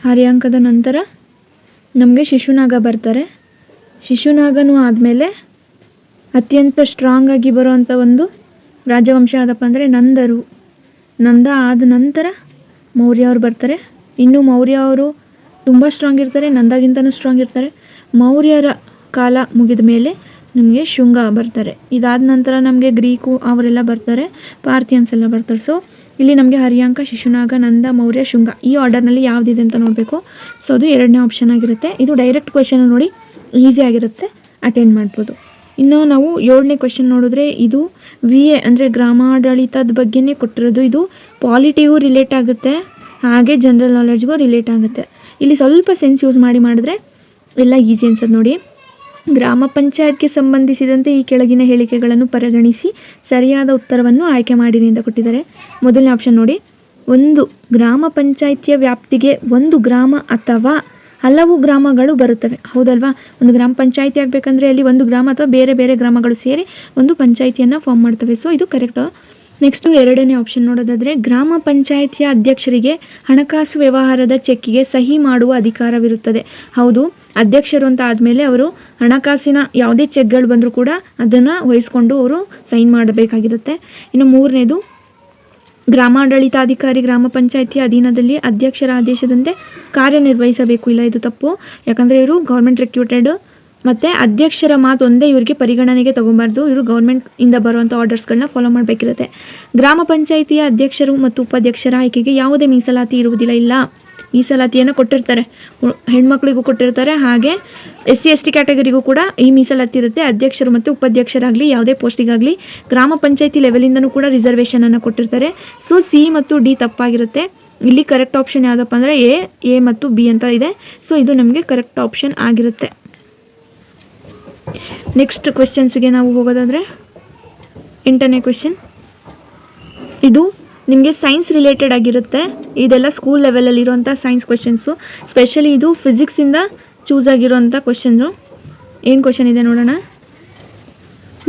ಹರ್ಯಾಂಕದ ನಂತರ ನಮಗೆ ಶಿಶುನಾಗ ಬರ್ತಾರೆ. ಶಿಶುನಾಗನೂ ಆದಮೇಲೆ ಅತ್ಯಂತ ಸ್ಟ್ರಾಂಗ್ ಆಗಿ ಬರುವಂಥ ಒಂದು ರಾಜವಂಶ ಯಾವುದಪ್ಪ ಅಂದರೆ ನಂದರು. ನಂದ ಆದ ನಂತರ ಮೌರ್ಯ ಅವರು ಬರ್ತಾರೆ. ಇನ್ನು ಮೌರ್ಯ ಅವರು ತುಂಬ ಸ್ಟ್ರಾಂಗ್ ಇರ್ತಾರೆ, ನಂದಾಗಿಂತನೂ ಸ್ಟ್ರಾಂಗ್ ಇರ್ತಾರೆ. ಮೌರ್ಯರ ಕಾಲ ಮುಗಿದ ಮೇಲೆ ನಮಗೆ ಶುಂಗ ಬರ್ತಾರೆ. ಇದಾದ ನಂತರ ನಮಗೆ ಗ್ರೀಕು ಅವರೆಲ್ಲ ಬರ್ತಾರೆ, ಪಾರ್ಥಿಯನ್ಸ್ ಎಲ್ಲ ಬರ್ತಾರೆ. ಸೊ ಇಲ್ಲಿ ನಮಗೆ ಹರ್ಯಾಂಕ, ಶಿಶುನಾಗ, ನಂದ, ಮೌರ್ಯ, ಶುಂಗ ಈ ಆರ್ಡರ್ನಲ್ಲಿ ಯಾವುದಿದೆ ಅಂತ ನೋಡಬೇಕು. ಸೊ ಅದು 2ನೇ ಆಪ್ಷನ್ ಆಗಿರುತ್ತೆ. ಇದು ಡೈರೆಕ್ಟ್ ಕ್ವೆಶನ್ ನೋಡಿ ಈಸಿ ಆಗಿರುತ್ತೆ, ಅಟೆಂಡ್ ಮಾಡ್ಬೋದು. ಇನ್ನು ನಾವು 7ನೇ ಕ್ವೆಶನ್ ನೋಡಿದ್ರೆ ಇದು VA ಅಂದರೆ ಗ್ರಾಮಾಡಳಿತದ ಬಗ್ಗೆನೇ ಕೊಟ್ಟಿರೋದು. ಇದು ಪಾಲಿಟಿಗೂ ರಿಲೇಟ್ ಆಗುತ್ತೆ, ಹಾಗೆ ಜನರಲ್ ನಾಲೆಡ್ಜ್ಗೂ ರಿಲೇಟ್ ಆಗುತ್ತೆ. ಇಲ್ಲಿ ಸ್ವಲ್ಪ ಸೆನ್ಸ್ ಯೂಸ್ ಮಾಡಿದ್ರೆ ಎಲ್ಲ ಈಸಿ ಅನ್ಸೋದು ನೋಡಿ. ಗ್ರಾಮ ಪಂಚಾಯತ್ಗೆ ಸಂಬಂಧಿಸಿದಂತೆ ಈ ಕೆಳಗಿನ ಹೇಳಿಕೆಗಳನ್ನು ಪರಿಗಣಿಸಿ ಸರಿಯಾದ ಉತ್ತರವನ್ನು ಆಯ್ಕೆ ಮಾಡಿರಿ ಅಂತ ಕೊಟ್ಟಿದ್ದಾರೆ. ಮೊದಲನೇ ಆಪ್ಷನ್ ನೋಡಿ, ಒಂದು ಗ್ರಾಮ ಪಂಚಾಯಿತಿಯ ವ್ಯಾಪ್ತಿಗೆ ಒಂದು ಗ್ರಾಮ ಅಥವಾ ಹಲವು ಗ್ರಾಮಗಳು ಬರುತ್ತವೆ. ಹೌದಲ್ವಾ? ಒಂದು ಗ್ರಾಮ ಪಂಚಾಯಿತಿ ಆಗಬೇಕಂದ್ರೆ ಅಲ್ಲಿ ಒಂದು ಗ್ರಾಮ ಅಥವಾ ಬೇರೆ ಬೇರೆ ಗ್ರಾಮಗಳು ಸೇರಿ ಒಂದು ಪಂಚಾಯಿತಿಯನ್ನು ಫಾರ್ಮ್ ಮಾಡ್ತವೆ. ಸೊ ಇದು ಕರೆಕ್ಟು. ನೆಕ್ಸ್ಟು 2ನೇ ಆಪ್ಷನ್ ನೋಡೋದಾದರೆ ಗ್ರಾಮ ಪಂಚಾಯಿತಿಯ ಅಧ್ಯಕ್ಷರಿಗೆ ಹಣಕಾಸು ವ್ಯವಹಾರದ ಚೆಕ್ಕಿಗೆ ಸಹಿ ಮಾಡುವ ಅಧಿಕಾರವಿರುತ್ತದೆ. ಹೌದು, ಅಧ್ಯಕ್ಷರು ಅಂತ ಆದಮೇಲೆ ಅವರು ಹಣಕಾಸಿನ ಯಾವುದೇ ಚೆಕ್ಗಳು ಬಂದರೂ ಕೂಡ ಅದನ್ನು ವಹಿಸ್ಕೊಂಡು ಅವರು ಸೈನ್ ಮಾಡಬೇಕಾಗಿರುತ್ತೆ. ಇನ್ನು 3ನೇದು ಗ್ರಾಮಾಡಳಿತಾಧಿಕಾರಿ ಗ್ರಾಮ ಪಂಚಾಯಿತಿಯ ಅಧೀನದಲ್ಲಿ ಅಧ್ಯಕ್ಷರ ಆದೇಶದಂತೆ ಕಾರ್ಯನಿರ್ವಹಿಸಬೇಕು. ಇಲ್ಲ, ಇದು ತಪ್ಪು. ಯಾಕಂದರೆ ಇವರು ಗೌರ್ಮೆಂಟ್ ರಿಕ್ರೂಟೆಡ್ ಮತ್ತು ಅಧ್ಯಕ್ಷರ ಮಾತು ಒಂದೇ ಇವರಿಗೆ ಪರಿಗಣನೆಗೆ ತೊಗೊಬಾರ್ದು. ಇವರು ಗೌರ್ಮೆಂಟಿಂದ ಬರುವಂಥ ಆರ್ಡರ್ಸ್ಗಳನ್ನ ಫಾಲೋ ಮಾಡಬೇಕಿರುತ್ತೆ. ಗ್ರಾಮ ಪಂಚಾಯಿತಿಯ ಅಧ್ಯಕ್ಷರು ಮತ್ತು ಉಪಾಧ್ಯಕ್ಷರ ಆಯ್ಕೆಗೆ ಯಾವುದೇ ಮೀಸಲಾತಿ ಇರುವುದಿಲ್ಲ. ಇಲ್ಲ, ಮೀಸಲಾತಿಯನ್ನು ಕೊಟ್ಟಿರ್ತಾರೆ, ಹೆಣ್ಮಕ್ಳಿಗೂ ಕೊಟ್ಟಿರ್ತಾರೆ, ಹಾಗೆ SC/ST ಕ್ಯಾಟಗರಿಗೂ ಕೂಡ ಈ ಮೀಸಲಾತಿ ಇರುತ್ತೆ. ಅಧ್ಯಕ್ಷರು ಮತ್ತು ಉಪಾಧ್ಯಕ್ಷರಾಗಲಿ ಯಾವುದೇ ಪೋಸ್ಟಿಗಾಗಲಿ ಗ್ರಾಮ ಪಂಚಾಯಿತಿ ಲೆವೆಲಿಂದನೂ ಕೂಡ ರಿಸರ್ವೇಷನನ್ನು ಕೊಟ್ಟಿರ್ತಾರೆ. ಸೊ C ಮತ್ತು D ತಪ್ಪಾಗಿರುತ್ತೆ. ಇಲ್ಲಿ ಕರೆಕ್ಟ್ ಆಪ್ಷನ್ ಯಾವುದಪ್ಪ ಅಂದರೆ A ಮತ್ತು B ಅಂತ ಇದೆ. ಸೊ ಇದು ನಮಗೆ ಕರೆಕ್ಟ್ ಆಪ್ಷನ್ ಆಗಿರುತ್ತೆ. ನೆಕ್ಸ್ಟ್ ಕ್ವೆಶ್ಚನ್ಸ್ಗೆ ನಾವು ಹೋಗೋದಾದರೆ 8ನೇ ಕ್ವೆಶ್ಚನ್. ಇದು ನಿಮಗೆ ಸೈನ್ಸ್ ರಿಲೇಟೆಡ್ ಆಗಿರುತ್ತೆ. ಇದೆಲ್ಲ ಸ್ಕೂಲ್ ಲೆವೆಲಲ್ಲಿರುವಂಥ ಸೈನ್ಸ್ ಕ್ವೆಶ್ಚನ್ಸು. ಸ್ಪೆಷಲಿ ಇದು ಫಿಸಿಕ್ಸಿಂದ ಚೂಸ್ ಆಗಿರೋಂಥ ಕ್ವೆಶ್ಚನ್ನು. ಏನು ಕ್ವೆಶ್ಚನ್ ಇದೆ ನೋಡೋಣ.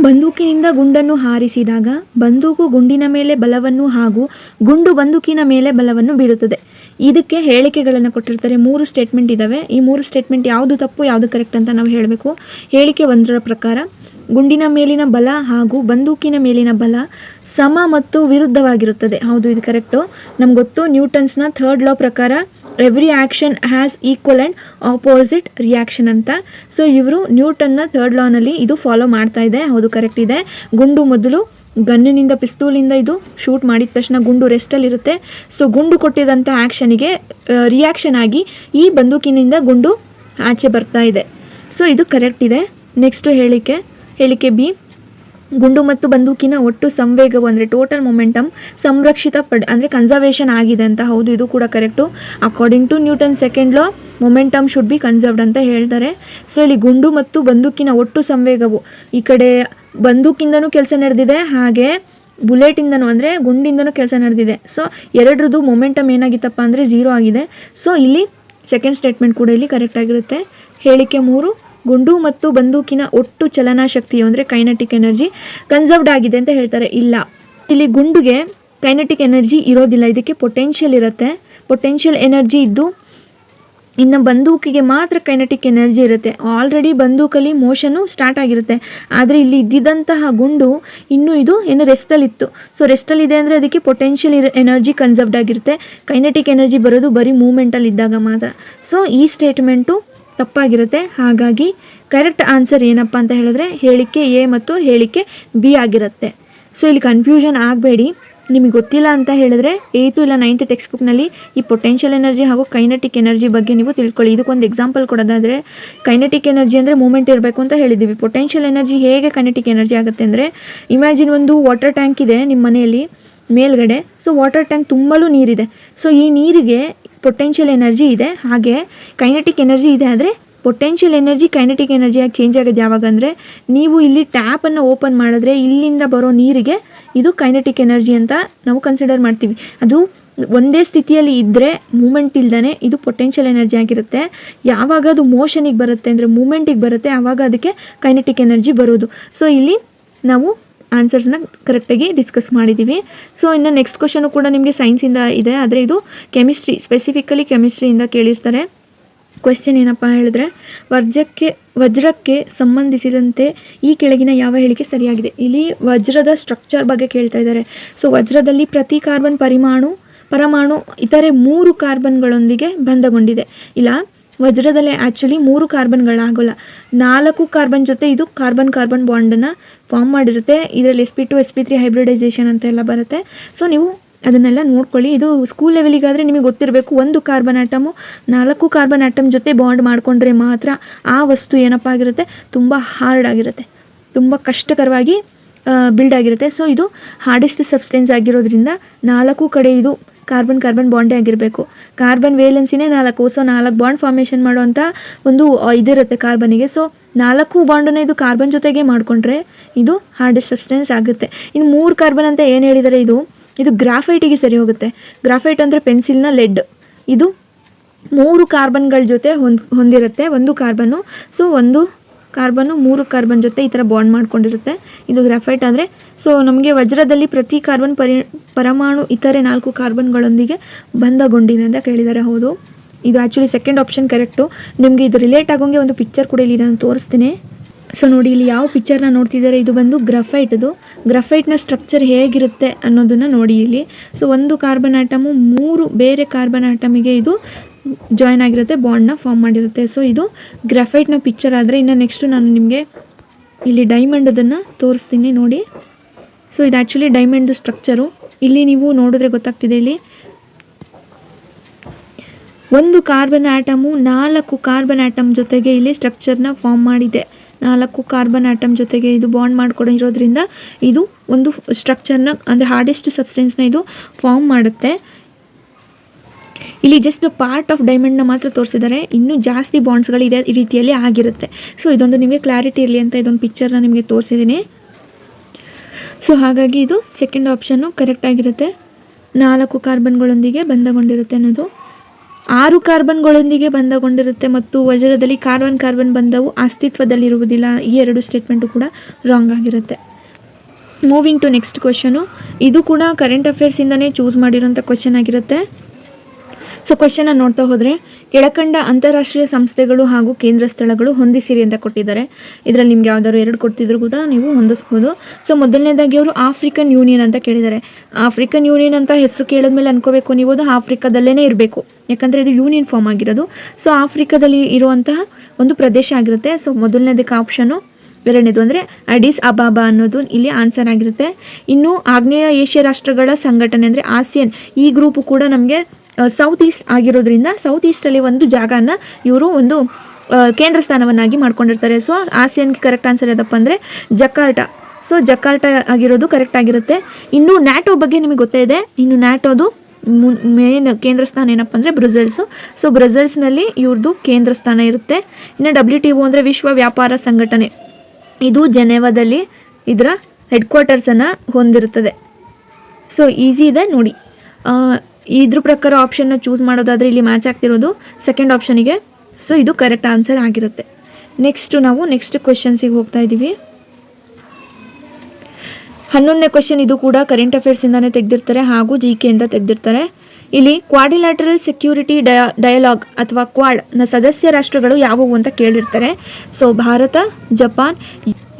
ಬಂದೂಕಿನಿಂದ ಗುಂಡನ್ನು ಹಾರಿಸಿದಾಗ ಬಂದೂಕು ಗುಂಡಿನ ಮೇಲೆ ಬಲವನ್ನು ಹಾಗೂ ಗುಂಡು ಬಂದೂಕಿನ ಮೇಲೆ ಬಲವನ್ನು ಬೀರುತ್ತದೆ. ಇದಕ್ಕೆ ಹೇಳಿಕೆಗಳನ್ನು ಕೊಟ್ಟಿರ್ತಾರೆ. 3 ಸ್ಟೇಟ್ಮೆಂಟ್ ಇದ್ದಾವೆ. ಈ 3 ಸ್ಟೇಟ್ಮೆಂಟ್ ಯಾವುದು ತಪ್ಪು ಯಾವುದು ಕರೆಕ್ಟ್ ಅಂತ ನಾವು ಹೇಳಬೇಕು. ಹೇಳಿಕೆ 1ರ ಪ್ರಕಾರ ಗುಂಡಿನ ಮೇಲಿನ ಬಲ ಹಾಗೂ ಬಂದೂಕಿನ ಮೇಲಿನ ಬಲ ಸಮ ಮತ್ತು ವಿರುದ್ಧವಾಗಿರುತ್ತದೆ. ಹೌದು, ಇದು ಕರೆಕ್ಟು. ನಮ್ಗೆ ಗೊತ್ತು ನ್ಯೂಟನ್ಸ್ನ 3rd ಲಾ ಪ್ರಕಾರ every action has equal and opposite reaction ಅಂತ. ಸೊ ಇವರು ನ್ಯೂಟನ್ನ 3rd ಲಾನಲ್ಲಿ ಇದು ಫಾಲೋ ಮಾಡ್ತಾ ಇದೆ. ಹೌದು, ಕರೆಕ್ಟ್ ಇದೆ. ಗುಂಡು ಮೊದಲು ಗನ್ನಿನಿಂದ ಪಿಸ್ತೂಲಿಂದ ಇದು ಶೂಟ್ ಮಾಡಿದ ತಕ್ಷಣ ಗುಂಡು ರೆಸ್ಟಲ್ಲಿರುತ್ತೆ. ಸೊ ಗುಂಡು ಕೊಟ್ಟಿದ್ದಂಥ ಆ್ಯಕ್ಷನಿಗೆ ರಿಯಾಕ್ಷನ್ ಆಗಿ ಈ ಬಂದೂಕಿನಿಂದ ಗುಂಡು ಆಚೆ ಬರ್ತಾ ಇದೆ. ಸೊ ಇದು ಕರೆಕ್ಟ್ ಇದೆ. ನೆಕ್ಸ್ಟು ಹೇಳಿಕೆ ಬಿ, ಗುಂಡು ಮತ್ತು ಬಂದೂಕಿನ ಒಟ್ಟು ಸಂವೇಗವು ಅಂದರೆ ಟೋಟಲ್ ಮೊಮೆಂಟಮ್ ಅಂದರೆ ಕನ್ಸರ್ವೇಷನ್ ಆಗಿದೆ ಅಂತ. ಹೌದು, ಇದು ಕೂಡ correct. According to Newton 2nd law momentum should be conserved ಅಂತ ಹೇಳ್ತಾರೆ. ಸೊ ಇಲ್ಲಿ ಗುಂಡು ಮತ್ತು ಬಂದೂಕಿನ ಒಟ್ಟು ಸಂವೇಗವು ಈ ಕಡೆ ಬಂದೂಕಿಂದನೂ ಕೆಲಸ ನಡೆದಿದೆ, ಹಾಗೆ ಬುಲೆಟಿಂದನೂ ಅಂದರೆ ಗುಂಡಿಂದನೂ ಕೆಲಸ ನಡೆದಿದೆ. ಸೊ ಎರಡರದ್ದು ಮೊಮೆಂಟಮ್ ಏನಾಗಿತ್ತಪ್ಪ ಅಂದರೆ 0 ಆಗಿದೆ. ಸೊ ಇಲ್ಲಿ 2nd ಸ್ಟೇಟ್ಮೆಂಟ್ ಕೂಡ ಇಲ್ಲಿ ಕರೆಕ್ಟ್ ಆಗಿರುತ್ತೆ. ಹೇಳಿಕೆ 3, ಗುಂಡು ಮತ್ತು ಬಂದೂಕಿನ ಒಟ್ಟು ಚಲನಾ ಶಕ್ತಿಯು ಅಂದರೆ ಕೈನೆಟಿಕ್ ಎನರ್ಜಿ ಕನ್ಸರ್ವ್ಡ್ ಆಗಿದೆ ಅಂತ ಹೇಳ್ತಾರೆ. ಇಲ್ಲ, ಇಲ್ಲಿ ಗುಂಡುಗೆ ಕೈನೆಟಿಕ್ ಎನರ್ಜಿ ಇರೋದಿಲ್ಲ, ಇದಕ್ಕೆ ಪೊಟೆನ್ಷಿಯಲ್ ಇರುತ್ತೆ. ಪೊಟೆನ್ಷಿಯಲ್ ಎನರ್ಜಿ ಇದ್ದು ಇನ್ನು ಬಂದೂಕಿಗೆ ಮಾತ್ರ ಕೈನೆಟಿಕ್ ಎನರ್ಜಿ ಇರುತ್ತೆ. ಆಲ್ರೆಡಿ ಬಂದೂಕಲ್ಲಿ ಮೋಷನು ಸ್ಟಾರ್ಟ್ ಆಗಿರುತ್ತೆ. ಆದರೆ ಇಲ್ಲಿ ಇದ್ದಿದ್ದಂತಹ ಗುಂಡು ಇನ್ನೂ ಇದು ರೆಸ್ಟಲ್ಲಿತ್ತು. ಸೊ ರೆಸ್ಟಲ್ಲಿದೆ ಅಂದರೆ ಅದಕ್ಕೆ ಪೊಟೆನ್ಷಿಯಲ್ ಎನರ್ಜಿ ಕನ್ಸರ್ವ್ಡ್ ಆಗಿರುತ್ತೆ. ಕೈನೆಟಿಕ್ ಎನರ್ಜಿ ಬರೋದು ಬರೀ ಮೂಮೆಂಟಲ್ಲಿ ಇದ್ದಾಗ ಮಾತ್ರ. ಸೊ ಈ ಸ್ಟೇಟ್ಮೆಂಟು ತಪ್ಪಾಗಿರುತ್ತೆ. ಹಾಗಾಗಿ ಕರೆಕ್ಟ್ ಆನ್ಸರ್ ಏನಪ್ಪ ಅಂತ ಹೇಳಿದ್ರೆ ಹೇಳಿಕೆ ಎ ಮತ್ತು ಹೇಳಿಕೆ ಬಿ ಆಗಿರುತ್ತೆ. ಸೊ ಇಲ್ಲಿ ಕನ್ಫ್ಯೂಷನ್ ಆಗಬೇಡಿ. ನಿಮಗೆ ಗೊತ್ತಿಲ್ಲ ಅಂತ ಹೇಳಿದ್ರೆ 8th ಇಲ್ಲ 9th ಟೆಕ್ಸ್ಟ್ ಬುಕ್ನಲ್ಲಿ ಈ ಪೊಟೆನ್ಷಿಯಲ್ ಎನರ್ಜಿ ಹಾಗೂ ಕೈನೆಟಿಕ್ ಎನರ್ಜಿ ಬಗ್ಗೆ ನೀವು ತಿಳ್ಕೊಳ್ಳಿ. ಇದಕ್ಕೊಂದು ಎಕ್ಸಾಂಪಲ್ ಕೊಡೋದಾದರೆ, ಕೈನೆಟಿಕ್ ಎನರ್ಜಿ ಅಂದರೆ ಮೂಮೆಂಟ್ ಇರಬೇಕು ಅಂತ ಹೇಳಿದ್ದೀವಿ. ಪೊಟೆನ್ಷಿಯಲ್ ಎನರ್ಜಿ ಹೇಗೆ ಕೈನೆಟಿಕ್ ಎನರ್ಜಿ ಆಗುತ್ತೆ ಅಂದರೆ, ಇಮ್ಯಾಜಿನ್ ಒಂದು ವಾಟರ್ ಟ್ಯಾಂಕ್ ಇದೆ ನಿಮ್ಮ ಮನೆಯಲ್ಲಿ ಮೇಲ್ಗಡೆ. ಸೊ ವಾಟರ್ ಟ್ಯಾಂಕ್ ತುಂಬಲೂ ನೀರಿದೆ. ಸೊ ಈ ನೀರಿಗೆ ಪೊಟೆನ್ಷಿಯಲ್ ಎನರ್ಜಿ ಇದೆ, ಹಾಗೆ ಕೈನೆಟಿಕ್ ಎನರ್ಜಿ ಇದೆ. ಆದರೆ ಪೊಟೆನ್ಷಿಯಲ್ ಎನರ್ಜಿ ಕೈನೆಟಿಕ್ ಎನರ್ಜಿಯಾಗಿ ಚೇಂಜ್ ಆಗೋದು ಯಾವಾಗ ಅಂದರೆ, ನೀವು ಇಲ್ಲಿ ಟ್ಯಾಪನ್ನು ಓಪನ್ ಮಾಡಿದ್ರೆ ಇಲ್ಲಿಂದ ಬರೋ ನೀರಿಗೆ ಇದು ಕೈನೆಟಿಕ್ ಎನರ್ಜಿ ಅಂತ ನಾವು ಕನ್ಸಿಡರ್ ಮಾಡ್ತೀವಿ. ಅದು ಒಂದೇ ಸ್ಥಿತಿಯಲ್ಲಿ ಇದ್ದರೆ ಮೂಮೆಂಟ್ ಇಲ್ದೇ ಇದು ಪೊಟೆನ್ಷಿಯಲ್ ಎನರ್ಜಿ ಆಗಿರುತ್ತೆ. ಯಾವಾಗ ಅದು ಮೋಷನಿಗೆ ಬರುತ್ತೆ ಅಂದರೆ ಮೂಮೆಂಟಿಗೆ ಬರುತ್ತೆ, ಆವಾಗ ಅದಕ್ಕೆ ಕೈನೆಟಿಕ್ ಎನರ್ಜಿ ಬರೋದು. ಸೊ ಇಲ್ಲಿ ನಾವು ಆನ್ಸರ್ಸ್ನ ಕರೆಕ್ಟಾಗಿ ಡಿಸ್ಕಸ್ ಮಾಡಿದ್ದೀವಿ. ಸೊ ಇನ್ನು ನೆಕ್ಸ್ಟ್ ಕ್ವಶನು ಕೂಡ ನಿಮಗೆ ಸೈನ್ಸಿಂದ ಇದೆ, ಆದರೆ ಇದು ಕೆಮಿಸ್ಟ್ರಿ, ಸ್ಪೆಸಿಫಿಕಲಿ ಕೆಮಿಸ್ಟ್ರಿಯಿಂದ ಕೇಳಿರ್ತಾರೆ. ಕ್ವೆಶ್ಚನ್ ಏನಪ್ಪ ಹೇಳಿದ್ರೆ, ವಜ್ರಕ್ಕೆ ಸಂಬಂಧಿಸಿದಂತೆ ಈ ಕೆಳಗಿನ ಯಾವ ಹೇಳಿಕೆ ಸರಿಯಾಗಿದೆ. ಇಲ್ಲಿ ವಜ್ರದ ಸ್ಟ್ರಕ್ಚರ್ ಬಗ್ಗೆ ಕೇಳ್ತಾ ಇದ್ದಾರೆ. ಸೊ ವಜ್ರದಲ್ಲಿ ಪ್ರತಿ ಕಾರ್ಬನ್ ಪರಮಾಣು ಇತರೆ 3 ಕಾರ್ಬನ್ಗಳೊಂದಿಗೆ ಬಂಧಗೊಂಡಿದೆ. ಇಲ್ಲ, ವಜ್ರದಲ್ಲಿ ಆ್ಯಕ್ಚುಲಿ 3 ಕಾರ್ಬನ್ಗಳಾಗೋಲ್ಲ, 4 ಕಾರ್ಬನ್ ಜೊತೆ ಇದು ಕಾರ್ಬನ್ ಬಾಂಡನ್ನು ಫಾರ್ಮ್ ಮಾಡಿರುತ್ತೆ. ಇದರಲ್ಲಿ sp2 sp3 ಹೈಬ್ರಿಡೈಸೇಷನ್ ಅಂತೆಲ್ಲ ಬರುತ್ತೆ. ಸೊ ನೀವು ಅದನ್ನೆಲ್ಲ ನೋಡ್ಕೊಳ್ಳಿ. ಇದು ಸ್ಕೂಲ್ ಲೆವೆಲಿಗಾದರೆ ನಿಮಗೆ ಗೊತ್ತಿರಬೇಕು, 1 ಕಾರ್ಬನ್ ಆಟಮು 4 ಕಾರ್ಬನ್ ಆಟಮ್ ಜೊತೆ ಬಾಂಡ್ ಮಾಡಿಕೊಂಡ್ರೆ ಮಾತ್ರ ಆ ವಸ್ತು ಏನಪ್ಪ ಆಗಿರುತ್ತೆ, ತುಂಬ ಹಾರ್ಡ್ ಆಗಿರುತ್ತೆ, ತುಂಬ ಕಷ್ಟಕರವಾಗಿ ಬಿಲ್ಡ್ ಆಗಿರುತ್ತೆ. ಸೊ ಇದು ಹಾರ್ಡೆಸ್ಟ್ ಸಬ್ಸ್ಟೆನ್ಸ್ ಆಗಿರೋದ್ರಿಂದ 4 ಕಡೆ ಇದು ಕಾರ್ಬನ್ ಬಾಂಡೇ ಆಗಿರಬೇಕು. ಕಾರ್ಬನ್ ವೇಲೆನ್ಸಿನೇ 4. ಸೊ 4 ಬಾಂಡ್ ಫಾರ್ಮೇಷನ್ ಮಾಡುವಂಥ ಒಂದು ಇದಿರುತ್ತೆ ಕಾರ್ಬನಿಗೆ. ಸೊ 4 ಬಾಂಡನ್ನು ಇದು ಕಾರ್ಬನ್ ಜೊತೆಗೆ ಮಾಡಿಕೊಂಡ್ರೆ ಇದು ಹಾರ್ಡೆಸ್ಟ್ ಸಬ್ಸ್ಟೆನ್ಸ್ ಆಗುತ್ತೆ. ಇನ್ನು 3 ಕಾರ್ಬನ್ ಅಂತ ಏನು ಹೇಳಿದರೆ ಇದು ಗ್ರಾಫೈಟಿಗೆ ಸರಿ ಹೋಗುತ್ತೆ. ಗ್ರಾಫೈಟ್ ಅಂದರೆ ಪೆನ್ಸಿಲ್ನ ಲೆಡ್. ಇದು 3 ಕಾರ್ಬನ್ಗಳ ಜೊತೆ ಹೊಂದಿರುತ್ತೆ 1 ಕಾರ್ಬನ್ನು. ಸೊ 1 ಕಾರ್ಬನ್ನು 3 ಕಾರ್ಬನ್ ಜೊತೆ ಈ ಥರ ಬಾಂಡ್ ಮಾಡ್ಕೊಂಡಿರುತ್ತೆ, ಇದು ಗ್ರಾಫೈಟ್ ಆದರೆ. ಸೊ ನಮಗೆ ವಜ್ರದಲ್ಲಿ ಪ್ರತಿ ಕಾರ್ಬನ್ ಪರಮಾಣು ಇತರೆ 4 ಕಾರ್ಬನ್ಗಳೊಂದಿಗೆ ಬಂಧಗೊಂಡಿದೆ ಅಂತ ಕೇಳಿದ್ದಾರೆ. ಹೌದು, ಇದು ಆ್ಯಕ್ಚುಲಿ 2nd ಆಪ್ಷನ್ ಕರೆಕ್ಟು. ನಿಮಗೆ ಇದು ರಿಲೇಟ್ ಆಗೋಂಗೆ ಒಂದು ಪಿಕ್ಚರ್ ಕೂಡ ಇಲ್ಲಿ ನಾನು ತೋರಿಸ್ತೀನಿ. ಸೊ ನೋಡಿ, ಇಲ್ಲಿ ಯಾವ ಪಿಕ್ಚರ್ನ ನೋಡ್ತಿದ್ದಾರೆ, ಇದು ಬಂದು ಗ್ರಾಫೈಟ್ದು. ಗ್ರಾಫೈಟ್ನ ಸ್ಟ್ರಕ್ಚರ್ ಹೇಗಿರುತ್ತೆ ಅನ್ನೋದನ್ನು ನೋಡಿ ಇಲ್ಲಿ. ಸೊ 1 ಕಾರ್ಬನ್ ಆಟಮು 3 ಬೇರೆ ಕಾರ್ಬನ್ ಆಟಮಿಗೆ ಇದು ಜಾಯ್ನ್ ಆಗಿರುತ್ತೆ, ಬಾಂಡ್ನ ಫಾರ್ಮ್ ಮಾಡಿರುತ್ತೆ. ಸೊ ಇದು ಗ್ರಾಫೈಟ್ನ ಪಿಕ್ಚರ್ ಆದರೆ, ಇನ್ನು ನೆಕ್ಸ್ಟು ನಾನು ನಿಮಗೆ ಇಲ್ಲಿ ಡೈಮಂಡದನ್ನು ತೋರಿಸ್ತೀನಿ ನೋಡಿ. ಸೊ ಇದು ಆ್ಯಕ್ಚುಲಿ ಡೈಮಂಡ್ದು ಸ್ಟ್ರಕ್ಚರು. ಇಲ್ಲಿ ನೀವು ನೋಡಿದ್ರೆ ಗೊತ್ತಾಗ್ತಿದೆ, ಇಲ್ಲಿ 1 ಕಾರ್ಬನ್ ಆಟಮು 4 ಕಾರ್ಬನ್ ಆಟಮ್ ಜೊತೆಗೆ ಇಲ್ಲಿ ಸ್ಟ್ರಕ್ಚರ್ನ ಫಾರ್ಮ್ ಮಾಡಿದೆ. 4 ಕಾರ್ಬನ್ ಆಟಮ್ ಜೊತೆಗೆ ಇದು ಬಾಂಡ್ ಮಾಡ್ಕೊಂಡಿರೋದ್ರಿಂದ ಇದು ಒಂದು ಸ್ಟ್ರಕ್ಚರ್ನ ಅಂದರೆ ಹಾರ್ಡೆಸ್ಟ್ ಸಬ್ಸ್ಟೆನ್ಸ್ನ ಇದು ಫಾರ್ಮ್ ಮಾಡುತ್ತೆ. ಇಲ್ಲಿ ಜಸ್ಟ್ ಪಾರ್ಟ್ ಆಫ್ ಡೈಮಂಡ್ನ ಮಾತ್ರ ತೋರಿಸಿದ್ದಾರೆ, ಇನ್ನೂ ಜಾಸ್ತಿ ಬಾಂಡ್ಸ್ಗಳು ಇದೇ ರೀತಿಯಲ್ಲಿ ಆಗಿರುತ್ತೆ. ಸೊ ಇದೊಂದು ನಿಮಗೆ ಕ್ಲಾರಿಟಿ ಇರಲಿ ಅಂತ ಇದೊಂದು ಪಿಕ್ಚರ್ನ ನಿಮಗೆ ತೋರಿಸಿದ್ದೀನಿ. ಸೊ ಹಾಗಾಗಿ ಇದು ಸೆಕೆಂಡ್ ಆಪ್ಷನ್ನು ಕರೆಕ್ಟ್ ಆಗಿರುತ್ತೆ. 4 ಕಾರ್ಬನ್ಗಳೊಂದಿಗೆ ಬಂಧಗೊಂಡಿರುತ್ತೆ ಅನ್ನೋದು. 6 ಕಾರ್ಬನ್ಗಳೊಂದಿಗೆ ಬಂಧಗೊಂಡಿರುತ್ತೆ ಮತ್ತು ವಜ್ರದಲ್ಲಿ ಕಾರ್ಬನ್ ಬಂಧವು ಅಸ್ತಿತ್ವದಲ್ಲಿರುವುದಿಲ್ಲ. ಈ 2 ಸ್ಟೇಟ್ಮೆಂಟು ಕೂಡ ರಾಂಗ್ ಆಗಿರುತ್ತೆ. Moving to next question. ಇದು ಕೂಡ ಕರೆಂಟ್ ಅಫೇರ್ಸಿಂದನೇ ಚೂಸ್ ಮಾಡಿರೋಂಥ ಕ್ವೆಶನ್ ಆಗಿರುತ್ತೆ. ಸೊ ಕ್ವೆಶನ್ನ ನೋಡ್ತಾ ಹೋದರೆ, ಕೆಳಕಂಡ ಅಂತಾರಾಷ್ಟ್ರೀಯ ಸಂಸ್ಥೆಗಳು ಹಾಗೂ ಕೇಂದ್ರ ಸ್ಥಳಗಳು ಹೊಂದಿಸಿರಿ ಅಂತ ಕೊಟ್ಟಿದ್ದಾರೆ. ಇದರಲ್ಲಿ ನಿಮ್ಗೆ ಯಾವ್ದಾದ್ರು 2 ಕೊಡ್ತಿದ್ರು ಕೂಡ ನೀವು ಹೊಂದಿಸ್ಬೋದು. ಸೊ ಮೊದಲನೇದಾಗಿ ಅವರು ಆಫ್ರಿಕನ್ ಯೂನಿಯನ್ ಅಂತ ಕೇಳಿದ್ದಾರೆ. ಆಫ್ರಿಕನ್ ಯೂನಿಯನ್ ಅಂತ ಹೆಸರು ಕೇಳಿದ್ಮೇಲೆ ಅನ್ಕೋಬೇಕು ನೀವು ಅದು ಆಫ್ರಿಕಾದಲ್ಲೇ ಇರಬೇಕು, ಯಾಕಂದರೆ ಇದು ಯೂನಿಯನ್ ಫಾರ್ಮ್ ಆಗಿರೋದು. ಸೊ ಆಫ್ರಿಕಾದಲ್ಲಿ ಇರುವಂತಹ ಒಂದು ಪ್ರದೇಶ ಆಗಿರುತ್ತೆ. ಸೊ ಮೊದಲನೇದಕ್ಕೆ ಆಪ್ಷನು. ಎರಡನೇದು ಅಂದರೆ ಅಡಿಸ್ ಅಬಾಬಾ ಅನ್ನೋದು ಇಲ್ಲಿ ಆನ್ಸರ್ ಆಗಿರುತ್ತೆ. ಇನ್ನು ಆಗ್ನೇಯ ಏಷ್ಯಾ ರಾಷ್ಟ್ರಗಳ ಸಂಘಟನೆ ಅಂದರೆ ಆಸಿಯನ್, ಈ ಗ್ರೂಪು ಕೂಡ ನಮಗೆ ಸೌತ್ ಈಸ್ಟ್ ಆಗಿರೋದ್ರಿಂದ ಸೌತ್ ಈಸ್ಟಲ್ಲಿ ಒಂದು ಜಾಗನ ಇವರು ಒಂದು ಕೇಂದ್ರ ಸ್ಥಾನವನ್ನಾಗಿ ಮಾಡ್ಕೊಂಡಿರ್ತಾರೆ. ಸೊ ಆಸಿಯನ್ಗೆ ಕರೆಕ್ಟ್ ಆನ್ಸರ್ ಯಾವುದಪ್ಪ ಅಂದರೆ ಜಕಾರ್ಟಾ. ಸೊ ಜಕಾರ್ಟಾ ಆಗಿರೋದು ಕರೆಕ್ಟ್ ಆಗಿರುತ್ತೆ. ಇನ್ನು ನ್ಯಾಟೋ ಬಗ್ಗೆ ನಿಮಗೆ ಗೊತ್ತೇ ಇದೆ. ಇನ್ನು ನ್ಯಾಟೋದು ಮೇನ್ ಕೇಂದ್ರ ಸ್ಥಾನ ಏನಪ್ಪ ಅಂದರೆ ಬ್ರುಸೆಲ್ಸು. ಸೊ ಬ್ರುಸೆಲ್ಸ್ನಲ್ಲಿ ಇವ್ರದ್ದು ಕೇಂದ್ರ ಸ್ಥಾನ ಇರುತ್ತೆ. ಇನ್ನು WTO ಅಂದರೆ ವಿಶ್ವ ವ್ಯಾಪಾರ ಸಂಘಟನೆ, ಇದು ಜೆನೆವಾದಲ್ಲಿ ಇದರ ಹೆಡ್ ಕ್ವಾರ್ಟರ್ಸನ್ನು ಹೊಂದಿರುತ್ತದೆ. ಸೊ ಈಸಿ ಇದೆ ನೋಡಿ. ಇದ್ರ ಪ್ರಕಾರ ಆಪ್ಷನ್ನ ಚೂಸ್ ಮಾಡೋದಾದರೆ ಇಲ್ಲಿ ಮ್ಯಾಚ್ ಆಗ್ತಿರೋದು ಸೆಕೆಂಡ್ ಆಪ್ಷನಿಗೆ. ಸೊ ಇದು ಕರೆಕ್ಟ್ ಆನ್ಸರ್ ಆಗಿರುತ್ತೆ. ನಾವು ನೆಕ್ಸ್ಟ್ ಕ್ವೆಶನ್ಸಿಗೆ ಹೋಗ್ತಾ ಇದ್ದೀವಿ. 11ನೇ ಕ್ವೆಶನ್. ಇದು ಕೂಡ ಕರೆಂಟ್ ಅಫೇರ್ಸಿಂದಾನೇ ತೆಗೆದಿರ್ತಾರೆ ಹಾಗೂ GK ಅಂತ ತೆಗೆದಿರ್ತಾರೆ. ಇಲ್ಲಿ ಕ್ವಾಡ್ರಿಲ್ಯಾಟರಲ್ ಸೆಕ್ಯೂರಿಟಿ ಡಯಲಾಗ್ ಅಥವಾ ಕ್ವಾಡ್ನ ಸದಸ್ಯ ರಾಷ್ಟ್ರಗಳು ಯಾವುವು ಅಂತ ಕೇಳಿರ್ತಾರೆ. ಸೊ ಭಾರತ, ಜಪಾನ್,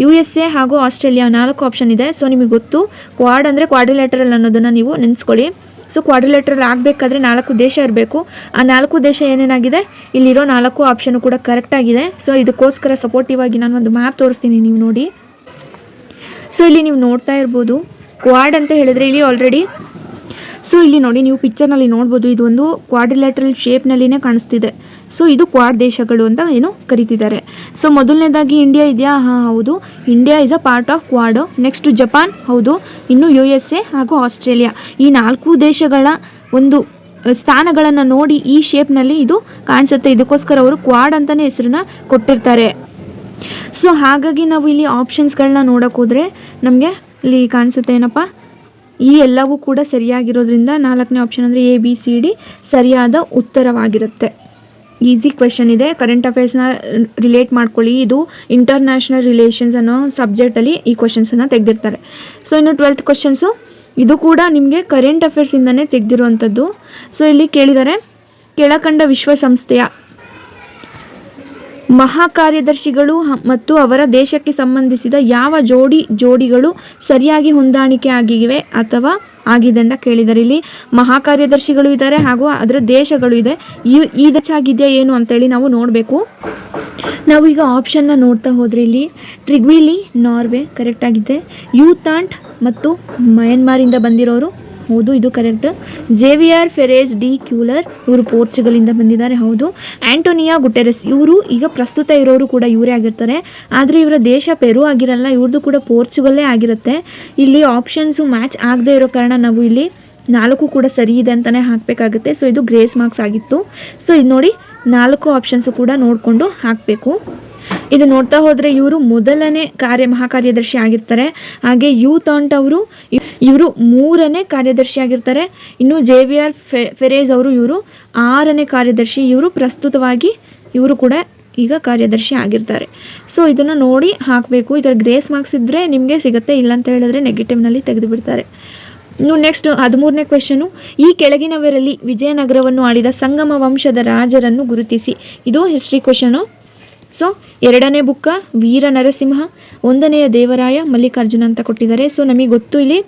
USA ಹಾಗೂ ಆಸ್ಟ್ರೇಲಿಯಾ 4 ಆಪ್ಷನ್ ಇದೆ. ಸೊ ನಿಮಗೆ ಗೊತ್ತು ಕ್ವಾಡ್ ಅಂದರೆ ಕ್ವಾಡ್ರಿಲ್ಯಾಟರಲ್ ಅನ್ನೋದನ್ನು ನೀವು ನೆನೆಸ್ಕೊಳ್ಳಿ. ಸೊ ಕ್ವಾಡ್ರಿಲ್ಯಾಟರಲ್ ಆಗಬೇಕಾದ್ರೆ 4 ದೇಶ ಇರಬೇಕು. ಆ 4 ದೇಶ ಏನೇನಾಗಿದೆ, ಇಲ್ಲಿರೋ 4 ಆಪ್ಷನು ಕೂಡ ಕರೆಕ್ಟಾಗಿದೆ. ಸೊ ಇದಕ್ಕೋಸ್ಕರ ಸಪೋರ್ಟಿವ್ ಆಗಿ ನಾನು ಒಂದು ಮ್ಯಾಪ್ ತೋರಿಸ್ತೀನಿ, ನೀವು ನೋಡಿ. ಸೊ ಇಲ್ಲಿ ನೀವು ನೋಡ್ತಾ ಇರ್ಬೋದು ಕ್ವಾಡ್ ಅಂತ ಹೇಳಿದರೆ ಇಲ್ಲಿ ಆಲ್ರೆಡಿ. ಸೊ ಇಲ್ಲಿ ನೋಡಿ, ನೀವು ಪಿಕ್ಚರ್ನಲ್ಲಿ ನೋಡ್ಬೋದು, ಇದು ಒಂದು ಕ್ವಾಡ್ರಿಲ್ಯಾಟರಲ್ ಶೇಪ್ನಲ್ಲಿನೇ ಕಾಣಿಸ್ತಿದೆ. ಸೊ ಇದು ಕ್ವಾಡ್ ದೇಶಗಳು ಅಂತ ಏನು ಕರಿತಿದ್ದಾರೆ. ಸೊ ಮೊದಲನೇದಾಗಿ ಇಂಡಿಯಾ ಇದೆಯಾ? ಹಾಂ ಹೌದು, India is a part of Quad. Next Japan, ಹೌದು. ಇನ್ನು USA ಹಾಗೂ ಆಸ್ಟ್ರೇಲಿಯಾ, ಈ 4 ದೇಶಗಳ ಒಂದು ಸ್ಥಾನಗಳನ್ನು ನೋಡಿ ಈ ಶೇಪ್ನಲ್ಲಿ ಇದು ಕಾಣಿಸುತ್ತೆ. ಇದಕ್ಕೋಸ್ಕರ ಅವರು ಕ್ವಾಡ್ ಅಂತಲೇ ಹೆಸರನ್ನ ಕೊಟ್ಟಿರ್ತಾರೆ. ಸೊ ಹಾಗಾಗಿ ನಾವು ಇಲ್ಲಿ ಆಪ್ಷನ್ಸ್ಗಳನ್ನ ನೋಡೋಕೆ ಹೋದರೆ ನಮಗೆ ಇಲ್ಲಿ ಕಾಣಿಸುತ್ತೆ ಏನಪ್ಪ, ಈ ಎಲ್ಲವೂ ಕೂಡ ಸರಿಯಾಗಿರೋದ್ರಿಂದ 4ನೇ ಆಪ್ಷನ್ ಅಂದರೆ ABCD ಸರಿಯಾದ ಉತ್ತರವಾಗಿರುತ್ತೆ. ಈಸಿ ಕ್ವೆಶನ್ ಇದೆ. ಕರೆಂಟ್ ಅಫೇರ್ಸ್ನ ರಿಲೇಟ್ ಮಾಡ್ಕೊಳ್ಳಿ. ಇದು ಇಂಟರ್ನ್ಯಾಷನಲ್ ರಿಲೇಷನ್ಸ್ ಅನ್ನೋ ಸಬ್ಜೆಕ್ಟಲ್ಲಿ ಈ ಕ್ವೆಶನ್ಸನ್ನು ತೆಗೆದಿರ್ತಾರೆ. ಸೊ ಇನ್ನು 12th ಕ್ವೆಶನ್ಸು, ಇದು ಕೂಡ ನಿಮಗೆ ಕರೆಂಟ್ ಅಫೇರ್ಸಿಂದನೇ ತೆಗೆದಿರುವಂಥದ್ದು. ಸೊ ಇಲ್ಲಿ ಕೇಳಿದ್ದಾರೆ, ಕೆಳಕಂಡ ವಿಶ್ವಸಂಸ್ಥೆಯ ಮಹಾಕಾರ್ಯದರ್ಶಿಗಳು ಮತ್ತು ಅವರ ದೇಶಕ್ಕೆ ಸಂಬಂಧಿಸಿದ ಯಾವ ಜೋಡಿಗಳು ಸರಿಯಾಗಿ ಹೊಂದಾಣಿಕೆ ಆಗಿವೆ ಅಥವಾ ಆಗಿದೆ ಅಂತ ಕೇಳಿದ್ದಾರೆ. ಇಲ್ಲಿ ಮಹಾಕಾರ್ಯದರ್ಶಿಗಳು ಇದ್ದಾರೆ ಹಾಗೂ ಅದರ ದೇಶಗಳು ಇದೆ. ಈ ದೇಶ ಆಗಿದೆಯಾ ಏನು ಅಂತೇಳಿ ನಾವು ನೋಡಬೇಕು. ನಾವು ಈಗ ಆಪ್ಷನ್ನ ನೋಡ್ತಾ ಹೋದರೆ ಇಲ್ಲಿ ಟ್ರಿಗ್ವಿಲಿ ನಾರ್ವೆ ಕರೆಕ್ಟ್ ಆಗಿದೆ. ಯೂತಾಂಟ್ ಮತ್ತು ಮಯನ್ಮಾರಿಂದ ಬಂದಿರೋರು, ಹೌದು ಇದು ಕರೆಕ್ಟ್. ಜೇವಿಯರ್ ಫೆರೇಜ್ ಡಿ ಕ್ಯೂಲರ್, ಇವರು ಪೋರ್ಚುಗಲಿಂದ ಬಂದಿದ್ದಾರೆ, ಹೌದು. ಆಂಟೋನಿಯಾ ಗುಟೆರೆಸ್, ಇವರು ಈಗ ಪ್ರಸ್ತುತ ಇರೋರು ಕೂಡ ಇವರೇ ಆಗಿರ್ತಾರೆ. ಆದರೆ ಇವರ ದೇಶ ಪೆರು ಆಗಿರಲ್ಲ, ಇವ್ರದ್ದು ಕೂಡ ಪೋರ್ಚುಗಲ್ಲೇ ಆಗಿರುತ್ತೆ. ಇಲ್ಲಿ ಆಪ್ಷನ್ಸು ಮ್ಯಾಚ್ ಆಗದೆ ಇರೋ ಕಾರಣ ನಾವು ಇಲ್ಲಿ 4 ಕೂಡ ಸರಿ ಇದೆ ಅಂತಲೇ ಹಾಕಬೇಕಾಗುತ್ತೆ. ಸೊ ಇದು ಗ್ರೇಸ್ ಮಾರ್ಕ್ಸ್ ಆಗಿತ್ತು. ಸೊ ಇದು ನೋಡಿ 4 ಆಪ್ಷನ್ಸು ಕೂಡ ನೋಡಿಕೊಂಡು ಹಾಕಬೇಕು. ಇದು ನೋಡ್ತಾ ಹೋದರೆ ಇವರು ಮೊದಲನೇ ಮಹಾಕಾರ್ಯದರ್ಶಿ ಆಗಿರ್ತಾರೆ. ಹಾಗೆ ಯೂತಾಂಟ್ ಇವರು 3ನೇ ಕಾರ್ಯದರ್ಶಿ ಆಗಿರ್ತಾರೆ. ಇನ್ನು ಜೇವಿಯರ್ ಫೆರೇಜ್ ಇವರು 6ನೇ ಕಾರ್ಯದರ್ಶಿ. ಇವರು ಪ್ರಸ್ತುತವಾಗಿ ಇವರು ಕೂಡ ಈಗ ಕಾರ್ಯದರ್ಶಿ ಆಗಿರ್ತಾರೆ. ಸೊ ಇದನ್ನು ನೋಡಿ ಹಾಕಬೇಕು. ಇದರ ಗ್ರೇಸ್ ಮಾರ್ಕ್ಸ್ ಇದ್ದರೆ ನಿಮಗೆ ಸಿಗುತ್ತೆ, ಇಲ್ಲಂತ ಹೇಳಿದ್ರೆ ನೆಗೆಟಿವ್ನಲ್ಲಿ ತೆಗೆದು ಬಿಡ್ತಾರೆ. ಇನ್ನು ನೆಕ್ಸ್ಟ್ 13ನೇ ಕ್ವೆಶನು, ಈ ಕೆಳಗಿನವರಲ್ಲಿ ವಿಜಯನಗರವನ್ನು ಆಳಿದ ಸಂಗಮ ವಂಶದ ರಾಜರನ್ನು ಗುರುತಿಸಿ. ಇದು ಹಿಸ್ಟ್ರಿ ಕ್ವೆಶನು. ಸೊ 2ನೇ ಬುಕ್ಕ ವೀರ ನರಸಿಂಹ, 1ನೆಯ ದೇವರಾಯ ಮಲ್ಲಿಕಾರ್ಜುನ ಅಂತ ಕೊಟ್ಟಿದ್ದಾರೆ. ಸೊ ನಮಗೆ ಗೊತ್ತು ಇಲ್ಲಿ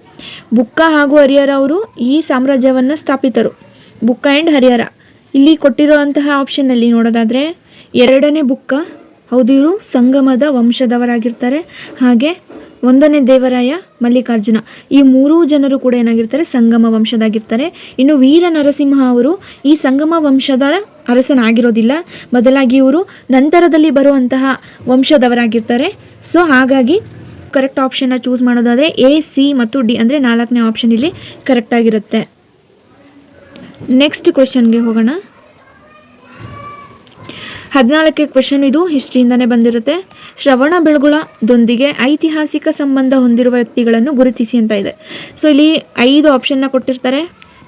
ಬುಕ್ಕ ಹಾಗೂ ಹರಿಹರ ಅವರು ಈ ಸಾಮ್ರಾಜ್ಯವನ್ನು ಸ್ಥಾಪಿತರು, ಬುಕ್ಕ ಆ್ಯಂಡ್ ಹರಿಹರ. ಇಲ್ಲಿ ಕೊಟ್ಟಿರುವಂತಹ ಆಪ್ಷನ್ನಲ್ಲಿ ನೋಡೋದಾದರೆ 2ನೇ ಬುಕ್ಕ, ಹೌದು ಇವರು ಸಂಗಮದ ವಂಶದವರಾಗಿರ್ತಾರೆ. ಹಾಗೆ 1ನೇ ದೇವರಾಯ ಮಲ್ಲಿಕಾರ್ಜುನ, ಈ 3 ಜನರು ಕೂಡ ಏನಾಗಿರ್ತಾರೆ, ಸಂಗಮ ವಂಶದಾಗಿರ್ತಾರೆ. ಇನ್ನು ವೀರ ನರಸಿಂಹ ಅವರು ಈ ಸಂಗಮ ವಂಶದ ಅರಸನಾಗಿರೋದಿಲ್ಲ, ಬದಲಾಗಿ ಇವರು ನಂತರದಲ್ಲಿ ಬರುವಂತಹ ವಂಶದವರಾಗಿರ್ತಾರೆ. ಸೊ ಹಾಗಾಗಿ ಕರೆಕ್ಟ್ ಆಪ್ಷನ್ನ ಚೂಸ್ ಮಾಡೋದಾದರೆ A, C ಮತ್ತು D ಅಂದರೆ 4ನೇ ಆಪ್ಷನ್ ಇಲ್ಲಿ ಕರೆಕ್ಟಾಗಿರುತ್ತೆ. ನೆಕ್ಸ್ಟ್ ಕ್ವೆಶನ್ಗೆ ಹೋಗೋಣ. 14ನೇ ಕ್ವೆಶನ್, ಇದು ಹಿಸ್ಟ್ರಿಯಿಂದನೇ ಬಂದಿರುತ್ತೆ. ಶ್ರವಣಬೆಳಗೊಳದೊಂದಿಗೆ ಐತಿಹಾಸಿಕ ಸಂಬಂಧ ಹೊಂದಿರುವ ವ್ಯಕ್ತಿಗಳನ್ನು ಗುರುತಿಸಿ ಅಂತ ಇದೆ. ಸೊ ಇಲ್ಲಿ 5 ಆಪ್ಷನ್ನ ಕೊಟ್ಟಿರ್ತಾರೆ.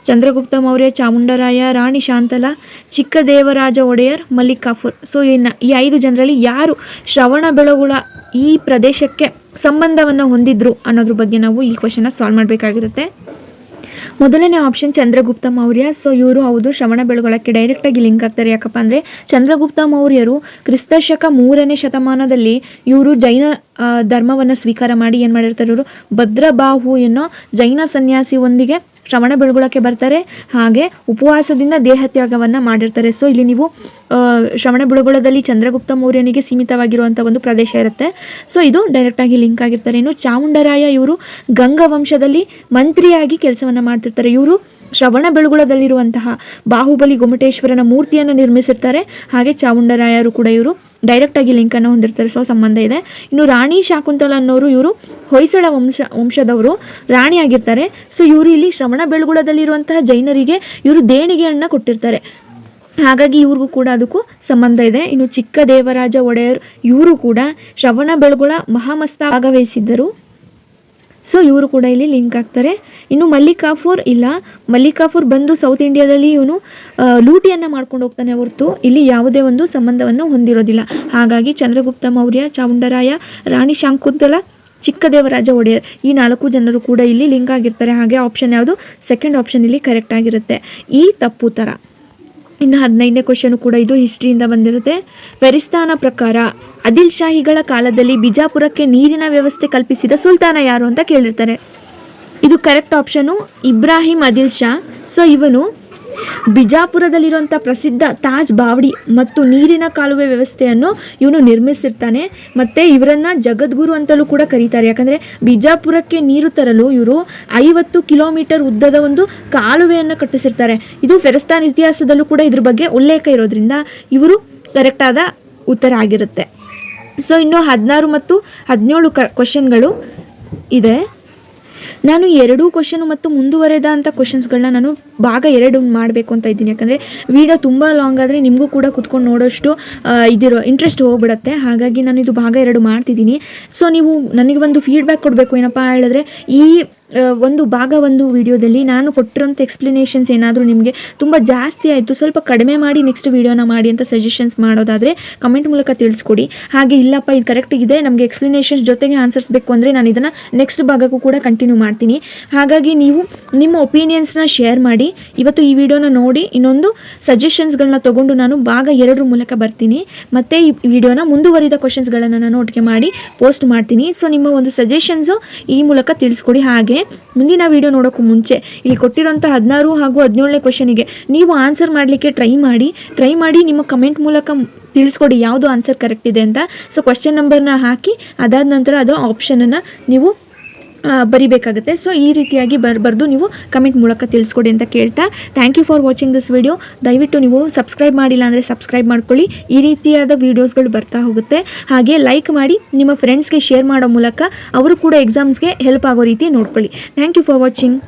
ಚಂದ್ರಗುಪ್ತ ಮೌರ್ಯ, ಚಾಮುಂಡರಾಯ, ರಾಣಿ ಶಾಂತಲ, ಚಿಕ್ಕದೇವರಾಜ ಒಡೆಯರ್, ಮಲಿಕ್ ಕಾಫೂರ್. ಸೊ ಈ 5 ಜನರಲ್ಲಿ ಯಾರು ಶ್ರವಣಬೆಳಗೊಳ ಈ ಪ್ರದೇಶಕ್ಕೆ ಸಂಬಂಧವನ್ನು ಹೊಂದಿದ್ರು ಅನ್ನೋದ್ರ ಬಗ್ಗೆ ನಾವು ಈ ಕ್ವೆಶನ್ನ ಸಾಲ್ವ್ ಮಾಡಬೇಕಾಗಿರುತ್ತೆ. ಮೊದಲನೇ ಆಪ್ಷನ್ ಚಂದ್ರಗುಪ್ತ ಮೌರ್ಯ. ಸೊ ಇವರು ಹೌದು ಶ್ರವಣಬೆಳಗೊಳಕ್ಕೆ ಡೈರೆಕ್ಟಾಗಿ ಲಿಂಕ್ ಆಗ್ತಾರೆ. ಯಾಕಪ್ಪ ಅಂದರೆ ಚಂದ್ರಗುಪ್ತ ಮೌರ್ಯರು ಕ್ರಿಸ್ತಶಕ 3ನೇ ಶತಮಾನದಲ್ಲಿ ಇವರು ಜೈನ ಧರ್ಮವನ್ನು ಸ್ವೀಕಾರ ಮಾಡಿ ಏನು ಮಾಡಿರ್ತಾರೆ, ಇವರು ಭದ್ರಬಾಹು ಎನ್ನೋ ಜೈನ ಸನ್ಯಾಸಿಯೊಂದಿಗೆ ಶ್ರವಣಬೆಳಗೊಳಕ್ಕೆ ಬರ್ತಾರೆ. ಹಾಗೆ ಉಪವಾಸದಿಂದ ದೇಹತ್ಯಾಗವನ್ನು ಮಾಡಿರ್ತಾರೆ. ಸೊ ಇಲ್ಲಿ ನೀವು ಶ್ರವಣಬೆಳಗೊಳದಲ್ಲಿ ಚಂದ್ರಗುಪ್ತ ಮೌರ್ಯನಿಗೆ ಸೀಮಿತವಾಗಿರುವಂಥ ಒಂದು ಪ್ರದೇಶ ಇರುತ್ತೆ. ಸೊ ಇದು ಡೈರೆಕ್ಟಾಗಿ ಲಿಂಕ್ ಆಗಿರ್ತಾರೆ. ಇನ್ನು ಚಾಮುಂಡರಾಯ ಇವರು ಗಂಗ ವಂಶದಲ್ಲಿ ಮಂತ್ರಿಯಾಗಿ ಕೆಲಸವನ್ನು ಮಾಡ್ತಿರ್ತಾರೆ. ಇವರು ಶ್ರವಣಬೆಳಗೊಳದಲ್ಲಿರುವಂತಹ ಬಾಹುಬಲಿ ಗೊಮ್ಮಟೇಶ್ವರನ ಮೂರ್ತಿಯನ್ನು ನಿರ್ಮಿಸಿರ್ತಾರೆ. ಹಾಗೆ ಚಾಮುಂಡರಾಯರು ಕೂಡ ಇವರು ಡೈರೆಕ್ಟಾಗಿ ಲಿಂಕನ್ನು ಹೊಂದಿರ್ತಾರೆ. ಸೊ ಸಂಬಂಧ ಇದೆ. ಇನ್ನು ರಾಣಿ ಶಾಕುಂತಲ ಅನ್ನೋರು ಇವರು ಹೊಯ್ಸಳ ವಂಶದವರು ರಾಣಿಯಾಗಿರ್ತಾರೆ. ಸೊ ಇವರು ಇಲ್ಲಿ ಶ್ರವಣಬೆಳಗೊಳದಲ್ಲಿರುವಂತಹ ಜೈನರಿಗೆ ಇವರು ದೇಣಿಗೆಯನ್ನು ಕೊಟ್ಟಿರ್ತಾರೆ. ಹಾಗಾಗಿ ಇವ್ರಿಗೂ ಕೂಡ ಅದಕ್ಕೂ ಸಂಬಂಧ ಇದೆ. ಇನ್ನು ಚಿಕ್ಕದೇವರಾಜ ಒಡೆಯರ್ ಇವರು ಕೂಡ ಶ್ರವಣಬೆಳಗೊಳ ಮಹಾಮಸ್ತ ಭಾಗವಹಿಸಿದ್ದರು. ಸೊ ಇವರು ಕೂಡ ಇಲ್ಲಿ ಲಿಂಕ್ ಆಗ್ತಾರೆ. ಇನ್ನು ಮಲಿಕ್ ಕಾಫೂರ್ ಇಲ್ಲ, ಮಲಿಕ್ ಕಾಫೂರ್ ಬಂದು ಸೌತ್ ಇಂಡಿಯಾದಲ್ಲಿ ಇವನು ಲೂಟಿಯನ್ನು ಮಾಡ್ಕೊಂಡು ಹೋಗ್ತಾನೆ ಹೊರತು ಇಲ್ಲಿ ಯಾವುದೇ ಒಂದು ಸಂಬಂಧವನ್ನು ಹೊಂದಿರೋದಿಲ್ಲ. ಹಾಗಾಗಿ ಚಂದ್ರಗುಪ್ತ ಮೌರ್ಯ, ಚಾಮುಂಡರಾಯ, ರಾಣಿ ಶಾಕುಂತಲ, ಚಿಕ್ಕದೇವರಾಜ ಒಡೆಯರ್ ಈ 4 ಜನರು ಕೂಡ ಇಲ್ಲಿ ಲಿಂಕ್ ಆಗಿರ್ತಾರೆ. ಹಾಗೆ ಆಪ್ಷನ್ ಯಾವುದು, ಸೆಕೆಂಡ್ ಆಪ್ಷನ್ ಇಲ್ಲಿ ಕರೆಕ್ಟ್ ಆಗಿರುತ್ತೆ. ಈ ತಪ್ಪು ಉತ್ತರ. ಇನ್ನು 15ನೇ ಕ್ವೆಶನ್ ಕೂಡ ಇದು ಹಿಸ್ಟ್ರಿಯಿಂದ ಬಂದಿರುತ್ತೆ. ಫೆರಿಸ್ತಾನ ಪ್ರಕಾರ ಆದಿಲ್ ಶಾಹಿಗಳ ಕಾಲದಲ್ಲಿ ಬಿಜಾಪುರಕ್ಕೆ ನೀರಿನ ವ್ಯವಸ್ಥೆ ಕಲ್ಪಿಸಿದ ಸುಲ್ತಾನ ಯಾರು ಅಂತ ಕೇಳಿರ್ತಾರೆ. ಇದು correct option Ibrahim Adil Shah. So ಇವನು ಬಿಜಾಪುರದಲ್ಲಿರುವಂಥ ಪ್ರಸಿದ್ಧ ತಾಜ್ ಬಾವಡಿ ಮತ್ತು ನೀರಿನ ಕಾಲುವೆ ವ್ಯವಸ್ಥೆಯನ್ನು ಇವನು ನಿರ್ಮಿಸಿರ್ತಾನೆ. ಮತ್ತು ಇವರನ್ನು ಜಗದ್ಗುರು ಅಂತಲೂ ಕೂಡ ಕರೀತಾರೆ. ಯಾಕಂದರೆ ಬಿಜಾಪುರಕ್ಕೆ ನೀರು ತರಲು ಇವರು 50 ಕಿಲೋಮೀಟರ್ ಉದ್ದದ ಒಂದು ಕಾಲುವೆಯನ್ನು ಕಟ್ಟಿಸಿರ್ತಾರೆ. ಇದು ಫೆರಿಸ್ತಾನ್ ಇತಿಹಾಸದಲ್ಲೂ ಕೂಡ ಇದ್ರ ಬಗ್ಗೆ ಉಲ್ಲೇಖ ಇರೋದ್ರಿಂದ ಇವರು ಕರೆಕ್ಟಾದ ಉತ್ತರ ಆಗಿರುತ್ತೆ. ಸೊ ಇನ್ನು 16 ಮತ್ತು 17 ಕ್ವೆಶನ್ಗಳು ಇದೆ. ನಾನು 2 ಕ್ವೆಶನ್ ಮತ್ತು ಮುಂದುವರೆದ ಅಂಥ ಕ್ವೆಶನ್ಸ್ಗಳನ್ನ ನಾನು ಭಾಗ 2 ಮಾಡಬೇಕು ಅಂತ ಇದ್ದೀನಿ. ಯಾಕಂದರೆ ವಿಡಿಯೋ ತುಂಬ ಲಾಂಗ್ ಆದರೆ ನಿಮಗೂ ಕೂಡ ಕುತ್ಕೊಂಡು ನೋಡೋಷ್ಟು ಇದಿರೋ ಇಂಟ್ರೆಸ್ಟ್ ಹೋಗ್ಬಿಡುತ್ತೆ. ಹಾಗಾಗಿ ನಾನು ಇದು ಭಾಗ 2 ಮಾಡ್ತಿದ್ದೀನಿ. ಸೊ ನೀವು ನನಗೆ ಒಂದು ಫೀಡ್ಬ್ಯಾಕ್ ಕೊಡಬೇಕು. ಏನಪ್ಪ ಹೇಳಿದ್ರೆ ಈ ಒಂದು ಭಾಗ 1 ವಿಡಿಯೋದಲ್ಲಿ ನಾನು ಕೊಟ್ಟಿರೋಂಥ ಎಕ್ಸ್ಪ್ಲನೇಷನ್ಸ್ ಏನಾದರೂ ನಿಮಗೆ ತುಂಬ ಜಾಸ್ತಿ ಆಯಿತು, ಸ್ವಲ್ಪ ಕಡಿಮೆ ಮಾಡಿ ನೆಕ್ಸ್ಟ್ ವೀಡಿಯೋನ ಮಾಡಿ ಅಂತ ಸಜೆಷನ್ಸ್ ಮಾಡೋದಾದರೆ ಕಮೆಂಟ್ ಮೂಲಕ ತಿಳಿಸ್ಕೊಡಿ. ಹಾಗೆ ಇಲ್ಲಪ್ಪ ಇದು ಕರೆಕ್ಟಿಗಿದೆ, ನಮಗೆ ಎಕ್ಸ್ಪ್ಲನೇಷನ್ಸ್ ಜೊತೆಗೆ ಆನ್ಸರ್ಸ್ ಬೇಕು ಅಂದರೆ ನಾನು ಇದನ್ನು ನೆಕ್ಸ್ಟ್ ಭಾಗಕ್ಕೂ ಕೂಡ ಕಂಟಿನ್ಯೂ ಮಾಡ್ತೀನಿ. ಹಾಗಾಗಿ ನೀವು ನಿಮ್ಮ ಒಪಿನಿಯನ್ಸ್ನ ಶೇರ್ ಮಾಡಿ. ಇವತ್ತು ಈ ವಿಡಿಯೋನ ನೋಡಿ ಇನ್ನೊಂದು ಸಜೆಷನ್ಸ್ಗಳನ್ನ ತೊಗೊಂಡು ನಾನು ಭಾಗ 2 ಮೂಲಕ ಬರ್ತೀನಿ. ಮತ್ತು ಈ ವಿಡಿಯೋನ ಮುಂದುವರಿದ ಕ್ವೆಶನ್ಸ್ಗಳನ್ನು ನಾನು ಒಟ್ಟಿಗೆ ಮಾಡಿ ಪೋಸ್ಟ್ ಮಾಡ್ತೀನಿ. ಸೊ ನಿಮ್ಮ ಒಂದು ಸಜೆಷನ್ಸು ಈ ಮೂಲಕ ತಿಳಿಸ್ಕೊಡಿ. ಹಾಗೆ ಮುಂದಿನ ವಿಡಿಯೋ ನೋಡೋಕ್ಕೂ ಮುಂಚೆ ಇಲ್ಲಿ ಕೊಟ್ಟಿರೋಂಥ 16 ಹಾಗೂ 17ನೇ ಕ್ವೆಶನಿಗೆ ನೀವು ಆನ್ಸರ್ ಮಾಡಲಿಕ್ಕೆ ಟ್ರೈ ಮಾಡಿ ನಿಮ್ಮ ಕಮೆಂಟ್ ಮೂಲಕ ತಿಳಿಸ್ಕೊಡಿ ಯಾವುದು ಆನ್ಸರ್ ಕರೆಕ್ಟ್ ಇದೆ ಅಂತ. ಸೊ ಕ್ವೆಶನ್ ನಂಬರ್ನ ಹಾಕಿ ಅದಾದ ನಂತರ ಅದು ಆಪ್ಷನನ್ನು ನೀವು ಬರಿಬೇಕಾಗುತ್ತೆ. ಸೊ ಈ ರೀತಿಯಾಗಿ ಬರೆದು ನೀವು ಕಮೆಂಟ್ ಮೂಲಕ ತಿಳಿಸ್ಕೊಡಿ ಅಂತ ಕೇಳ್ತಾ, thank you for watching this video. ದಯವಿಟ್ಟು ನೀವು ಸಬ್ಸ್ಕ್ರೈಬ್ ಮಾಡಿಲ್ಲ ಅಂದರೆ ಸಬ್ಸ್ಕ್ರೈಬ್ ಮಾಡ್ಕೊಳ್ಳಿ. ಈ ರೀತಿಯಾದ ವೀಡಿಯೋಸ್ಗಳು ಬರ್ತಾ ಹೋಗುತ್ತೆ. ಹಾಗೆ ಲೈಕ್ ಮಾಡಿ ನಿಮ್ಮ ಫ್ರೆಂಡ್ಸ್ಗೆ ಶೇರ್ ಮಾಡೋ ಮೂಲಕ ಅವರು ಕೂಡ ಎಕ್ಸಾಮ್ಸ್ಗೆ ಹೆಲ್ಪ್ ಆಗೋ ರೀತಿ ನೋಡ್ಕೊಳ್ಳಿ. Thank you for watching.